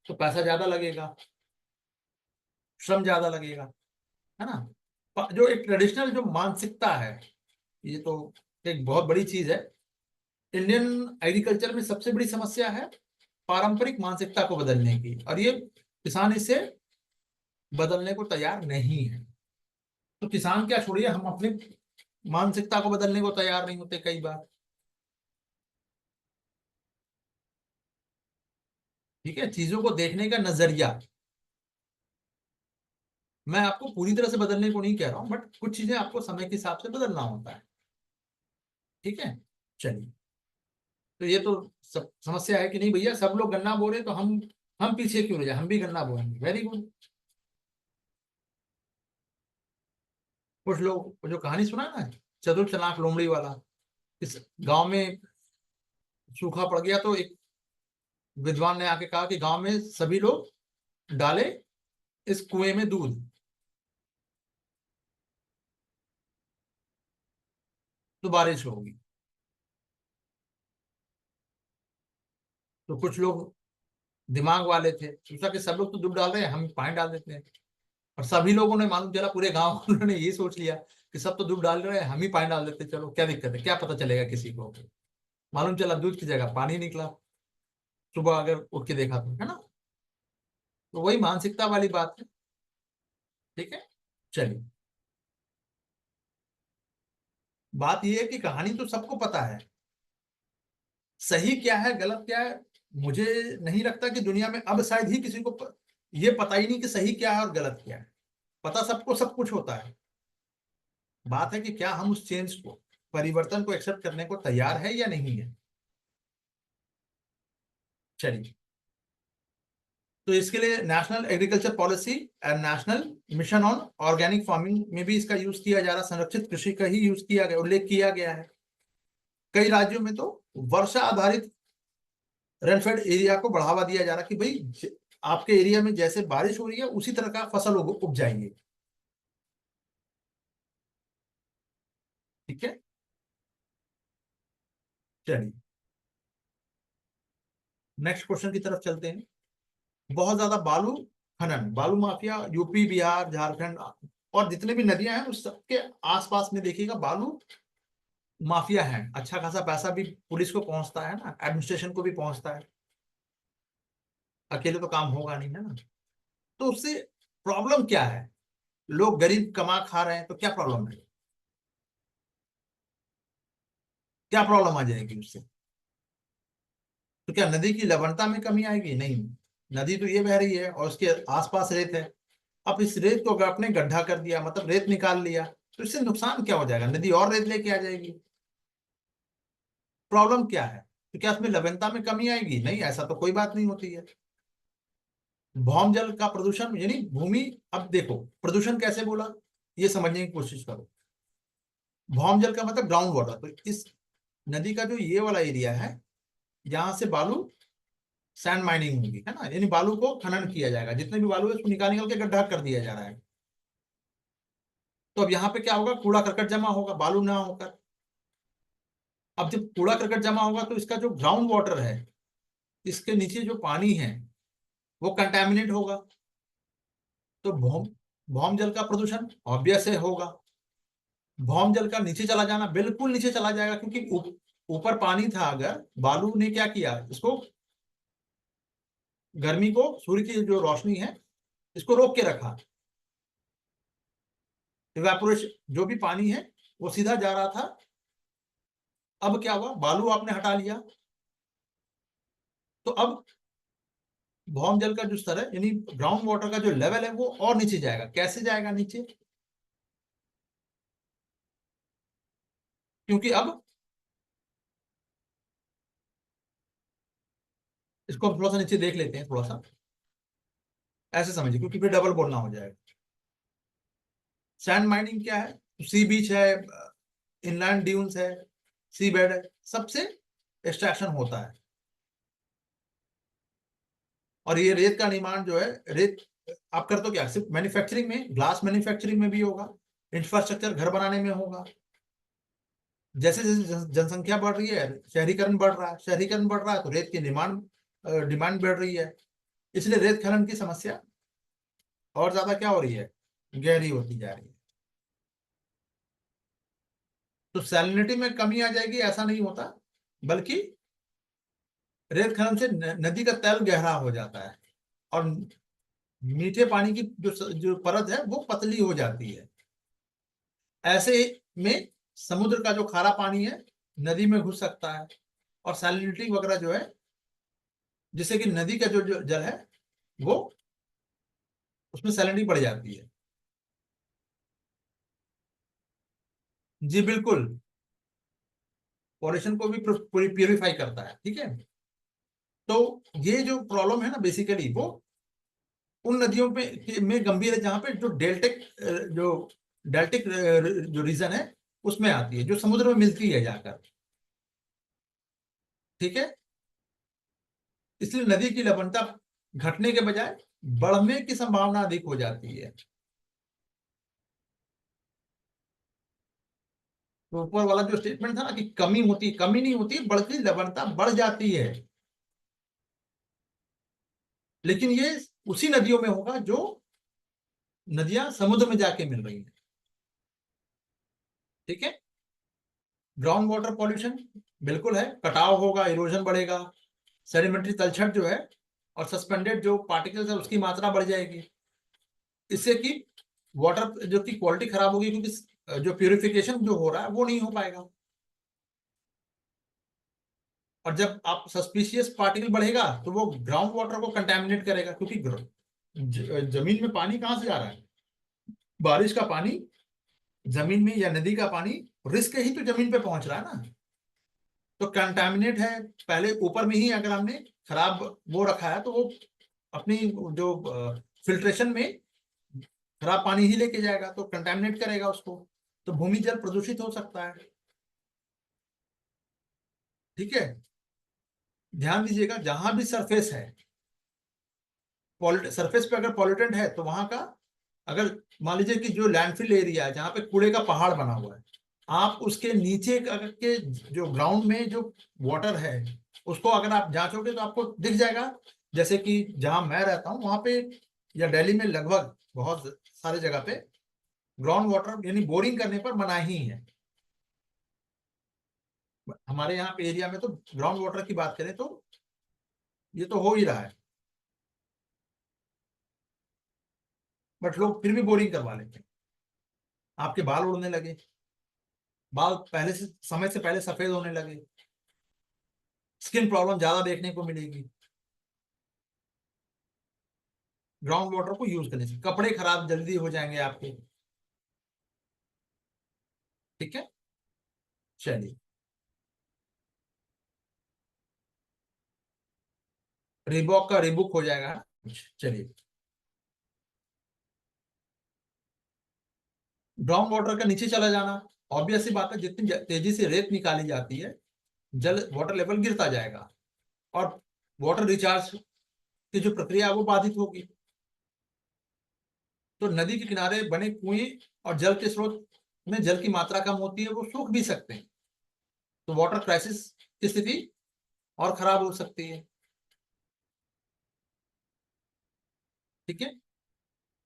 Speaker 2: तो पैसा ज्यादा लगेगा, श्रम ज्यादा लगेगा, है ना। जो एक ट्रेडिशनल जो मानसिकता है, ये तो एक बहुत बड़ी चीज है। इंडियन एग्रीकल्चर में सबसे बड़ी समस्या है पारंपरिक मानसिकता को बदलने की, और ये किसान इससे बदलने को तैयार नहीं है। तो किसान क्या छोड़िए, हम अपनी मानसिकता को बदलने को तैयार नहीं होते कई बार। ठीक है, चीजों को देखने का नजरिया, मैं आपको पूरी तरह से बदलने को नहीं कह रहा हूं, बट कुछ चीजें आपको समय के हिसाब से बदलना होता है। ठीक है, चलिए। तो ये तो सब समस्या है कि नहीं भैया, सब लोग गन्ना बो रहे तो हम पीछे क्यों रह जाए, हम भी गन्ना बोएंगे, वेरी गुड। कुछ लोग, वो जो कहानी सुना है ना, चतुर चालाक लोमड़ी वाला, इस गांव में सूखा पड़ गया तो एक विद्वान ने आके कहा कि गांव में सभी लोग डाले इस कुएं में दूध, तो बारिश होगी। तो कुछ लोग दिमाग वाले थे, सोचा कि सब लोग तो दूध डाल रहे हैं, हम पानी डाल देते हैं। और सभी लोगों ने, मालूम चला पूरे गांव वालों ने ये सोच लिया कि सब तो दूध डाल रहे हैं, हम ही पानी डाल देते हैं, चलो क्या दिक्कत है, क्या पता चलेगा किसी को। मालूम चला दूध की जगह पानी निकला, सुबह अगर उठ के देखा तो, है ना। तो वही मानसिकता वाली बात है। ठीक है, चलिए। बात यह है कि कहानी तो सबको पता है, सही क्या है गलत क्या है। मुझे नहीं लगता कि दुनिया में अब शायद ही किसी को ये पता ही नहीं कि सही क्या है और गलत क्या है। पता सबको सब कुछ होता है। बात है कि क्या हम उस चेंज को, परिवर्तन को एक्सेप्ट करने को तैयार है या नहीं है। चलिए। तो इसके लिए national agriculture policy and national mission on organic farming में भी इसका यूज किया जा रहा, संरक्षित कृषि का ही यूज किया गया, उल्लेख किया गया है। कई राज्यों में तो वर्षा आधारित रेनफेड एरिया को बढ़ावा दिया जा रहा कि भाई आपके एरिया में जैसे बारिश हो रही है उसी तरह का फसल उपजाइए। ठीक है, चलिए नेक्स्ट क्वेश्चन की तरफ चलते हैं। बहुत ज्यादा बालू खनन, बालू माफिया यूपी बिहार झारखंड और जितने भी नदियां हैं उस सबके आसपास में देखिएगा बालू माफिया है। अच्छा खासा पैसा भी पुलिस को पहुंचता है ना, एडमिनिस्ट्रेशन को भी पहुंचता है। अकेले तो काम होगा नहीं, है ना। तो उससे प्रॉब्लम क्या है? लोग गरीब कमा खा रहे हैं तो क्या प्रॉब्लम है? क्या प्रॉब्लम आ जाएगी उससे? तो क्या नदी की लवणता में कमी आएगी? नहीं, नदी तो ये बह रही है और उसके आसपास रेत है। अब इस रेत को अगर आपने गड्ढा कर दिया, मतलब रेत निकाल लिया, तो इससे नुकसान क्या हो जाएगा? नदी और रेत लेके आ जाएगी। प्रॉब्लम क्या है? तो क्या इसमें लवणता में कमी आएगी? नहीं, ऐसा तो कोई बात नहीं होती है। भौम जल का प्रदूषण यानी भूमि, अब देखो प्रदूषण कैसे बोला, ये समझने की कोशिश करो। भौम जल का मतलब ग्राउंड वाटर, तो इस नदी का जो ये वाला एरिया है, जहां से बालू सैंड माइनिंग होगी, है ना, यानी बालू को खनन किया जाएगा, जितने भी बालू है उसको निकाल निकाल के गड्ढा कर दिया जा रहा है। तो अब यहाँ पे क्या होगा, कूड़ा करकट जमा होगा बालू ना होकर। अब जब कूड़ा करकट जमा होगा तो इसका जो ग्राउंड वाटर है, इसके नीचे जो पानी है वो कंटेमिनेट होगा। तो भौम भौम जल का प्रदूषण ऑब्वियस है होगा। भौम जल का नीचे चला जाना, बिल्कुल नीचे चला जाएगा, क्योंकि ऊपर पानी था, अगर बालू ने क्या किया, इसको गर्मी को, सूर्य की जो रोशनी है इसको रोक के रखा। इवेपोरेशन, जो भी पानी है वो सीधा जा रहा था। अब क्या हुआ, बालू आपने हटा लिया, तो अब भौम जल का जो स्तर है यानी ग्राउंड वाटर का जो लेवल है वो और नीचे जाएगा। कैसे जाएगा नीचे? क्योंकि अब इसको हम थोड़ा सा नीचे देख लेते हैं, थोड़ा सा ऐसे समझिए, क्योंकि फिर डबल बोलना हो जाएगा। सैंड माइनिंग क्या है? सी बीच है, इनलैंड ड्यून्स है, सी बेड है, सबसे एक्सट्रैक्शन होता है। और ये रेत का निर्माण जो है, रेत आप कर तो क्या, सिर्फ मैन्युफैक्चरिंग में, ग्लास मैन्युफैक्चरिंग में भी होगा, इंफ्रास्ट्रक्चर घर बनाने में होगा। जैसे जैसे जनसंख्या बढ़ रही है, शहरीकरण बढ़ रहा है, शहरीकरण बढ़ रहा है तो रेत की डिमांड बढ़ रही है, इसलिए रेत खनन की समस्या और ज्यादा क्या हो रही है, गहरी होती जा रही है। तो सैलिनिटी में कमी आ जाएगी ऐसा नहीं होता, बल्कि रेत खनन से नदी का तल गहरा हो जाता है और मीठे पानी की जो परत है वो पतली हो जाती है। ऐसे में समुद्र का जो खारा पानी है नदी में घुस सकता है, और सैलिनिटी वगैरह जो है, जिससे कि नदी का जो जल है वो, उसमें सैलिनिटी बढ़ जाती है। जी बिल्कुल, पॉल्यूशन को भी प्यूरिफाई करता है। ठीक है, तो ये जो प्रॉब्लम है ना बेसिकली वो उन नदियों में गंभीर है जहां पे जो डेल्टिक जो रीजन है उसमें आती है, जो समुद्र में मिलती है जाकर। ठीक है, इसलिए नदी की लवणता घटने के बजाय बढ़ने की संभावना अधिक हो जाती है। तो ऊपर वाला जो स्टेटमेंट था ना कि कमी नहीं होती बल्कि लवणता बढ़ जाती है, लेकिन ये उसी नदियों में होगा जो नदियां समुद्र में जाके मिल रही हैं। ठीक है, ग्राउंड वाटर पॉल्यूशन बिल्कुल है, कटाव होगा, इरोजन बढ़ेगा, सेडिमेंट्री तलछट जो है और सस्पेंडेड जो पार्टिकल्स है उसकी मात्रा बढ़ जाएगी, इससे कि वाटर जो की क्वालिटी खराब होगी, क्योंकि जो प्यूरिफिकेशन जो हो रहा है वो नहीं हो पाएगा। और जब आप सस्पिशियस पार्टिकल बढ़ेगा तो वो ग्राउंड वाटर को कंटेमिनेट करेगा, क्योंकि जमीन में पानी कहां से जा रहा है, बारिश का पानी जमीन में, या नदी का पानी रिस्क ही तो जमीन पे पहुंच रहा है ना, तो कंटामिनेट है। पहले ऊपर में ही अगर हमने खराब वो रखा है तो वो अपनी जो फिल्ट्रेशन में खराब पानी ही लेके जाएगा, तो कंटामिनेट करेगा उसको, तो भूमि जल प्रदूषित हो सकता है। ठीक है, ध्यान दीजिएगा जहां भी सरफेस है, सरफेस पे अगर पॉल्यूटेंट है तो वहां का, अगर मान लीजिए कि जो लैंडफिल एरिया है जहां पे कूड़े का पहाड़ बना हुआ है, आप उसके नीचे के जो ग्राउंड में जो वाटर है उसको अगर आप जांचोगे तो आपको दिख जाएगा, जैसे कि जहां मैं रहता हूँ वहां पे, या दिल्ली में लगभग बहुत सारे जगह पे ग्राउंड वाटर यानी बोरिंग करने पर मनाही है। हमारे यहाँ पे एरिया में तो ग्राउंड वाटर की बात करें तो ये तो हो ही रहा है, बट लोग फिर भी बोरिंग करवा लेते हैं। आपके बाल उड़ने लगे, बाल पहले से समय से पहले सफेद होने लगे, स्किन प्रॉब्लम ज्यादा देखने को मिलेगी ग्राउंड वाटर को यूज करने से, कपड़े खराब जल्दी हो जाएंगे आपके। ठीक है, चलिए, रिबॉक का रिबुक हो जाएगा। चलिए, ग्राउंड वाटर का नीचे चला जाना, ऑब्वियस सी बात है, जितनी तेजी से रेत निकाली जाती है जल वाटर लेवल गिरता जाएगा और वाटर रिचार्ज की जो प्रक्रिया है वो बाधित होगी। तो नदी के किनारे बने कुएं और जल के स्रोत में जल की मात्रा कम होती है, वो सूख भी सकते हैं, तो वाटर क्राइसिस की स्थिति और खराब हो सकती है। ठीक है,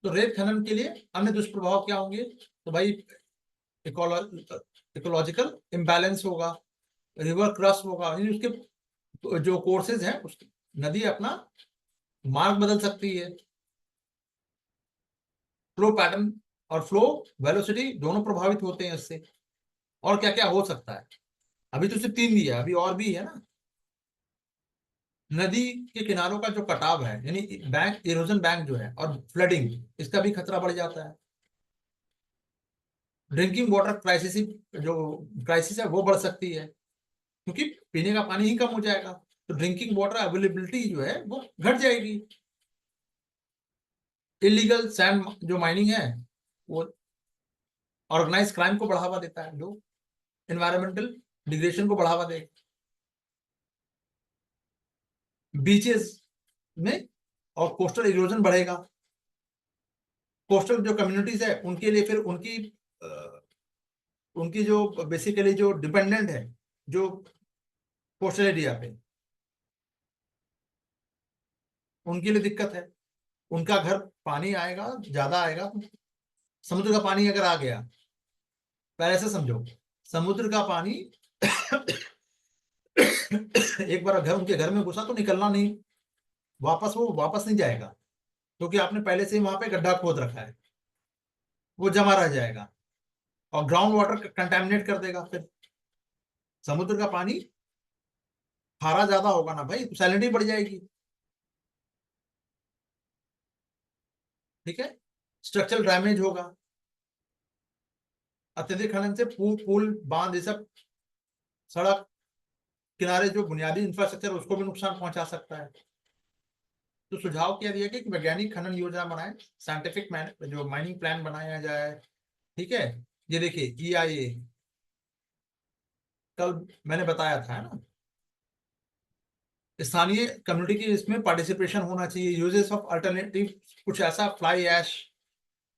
Speaker 2: तो रेत खनन के लिए अन्य दुष्प्रभाव क्या होंगे, तो भाई इकोलॉजिकल इम्बैलेंस होगा, रिवर क्रॉस होगा, यानी उसके जो कोर्सेज हैं उसकी नदी अपना मार्ग बदल सकती है, फ्लो पैटर्न और फ्लो वेलोसिटी दोनों प्रभावित होते हैं इससे। और क्या क्या हो सकता है, अभी तो सिर्फ 3 दिया है, अभी और भी है ना। नदी के किनारों का जो कटाव है यानी बैंक इरोजन बैंक जो है और फ्लडिंग, इसका भी खतरा बढ़ जाता है। ड्रिंकिंग वाटर क्राइसिस है वो बढ़ सकती है, क्योंकि पीने का पानी ही कम हो जाएगा, तो ड्रिंकिंग वाटर अवेलेबिलिटी जो है वो घट जाएगी। इलीगल सैंड जो माइनिंग है वो ऑर्गेनाइज क्राइम को बढ़ावा देता है, जो एनवायरमेंटल डिग्रेडेशन को बढ़ावा देगा। बीचेस में और कोस्टल इरोजन बढ़ेगा, कोस्टल जो कम्युनिटीज है उनके लिए फिर उनकी उनकी जो बेसिकली जो डिपेंडेंट है जो कोस्टल एरिया पे, उनके लिए दिक्कत है। उनका घर पानी आएगा, ज्यादा आएगा, समुद्र का पानी अगर आ गया, पहले से समझो, समुद्र का पानी एक बार घर उनके घर में घुसा तो निकलना नहीं, वो वापस नहीं जाएगा, क्योंकि आपने पहले से ही वहां पे गड्ढा खोद रखा है, वो जमा रह जाएगा और ग्राउंड वाटर कंटेमिनेट कर देगा। फिर समुद्र का पानी खारा ज्यादा होगा ना भाई, तो सैलिनिटी बढ़ जाएगी। ठीक है, स्ट्रक्चरल डैमेज होगा, अत्यधिक खनन से पुल बांध ये सब, सड़क किनारे जो बुनियादी इंफ्रास्ट्रक्चर उसको भी नुकसान पहुंचा सकता है। तो सुझाव क्या दिया कि वैज्ञानिक खनन योजना बनाए, साइंटिफिक जो माइनिंग प्लान बनाया जाए। ठीक है, ये देखिए EIA कल मैंने बताया था, है ना, स्थानीय कम्युनिटी की इसमें पार्टिसिपेशन होना चाहिए। यूजेस ऑफ अल्टरनेटिव, कुछ ऐसा फ्लाई ऐश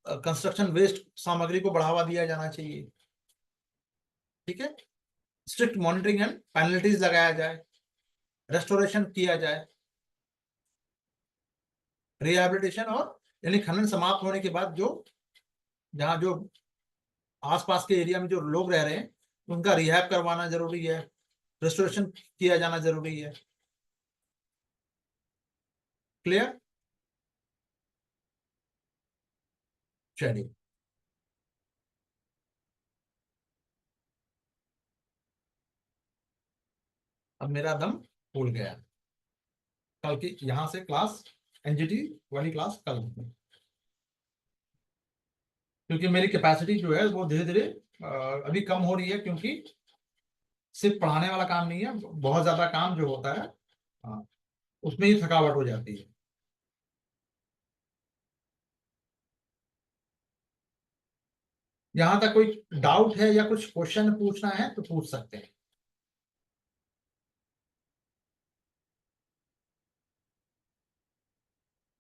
Speaker 2: कंस्ट्रक्शन वेस्ट सामग्री को बढ़ावा दिया जाना चाहिए। ठीक है, स्ट्रिक्ट मॉनिटरिंग एंड पेनल्टीज लगाया जाए, रेस्टोरेशन किया जाए, रिहैबिलिटेशन, और यानी खनन समाप्त होने के बाद जो जहाँ जो आसपास के एरिया में जो लोग रह रहे हैं उनका रिहैब करवाना जरूरी है, रेस्टोरेशन किया जाना जरूरी है। क्लियर? चलिए, अब मेरा दम फूल गया। कल की यहां से क्लास NGT वाली क्लास कल होगी। क्योंकि मेरी कैपेसिटी जो है वो धीरे धीरे अभी कम हो रही है, क्योंकि सिर्फ पढ़ाने वाला काम नहीं है, बहुत ज्यादा काम जो होता है, हाँ, उसमें ही थकावट हो जाती है। यहाँ तक कोई डाउट है या कुछ क्वेश्चन पूछना है तो पूछ सकते हैं।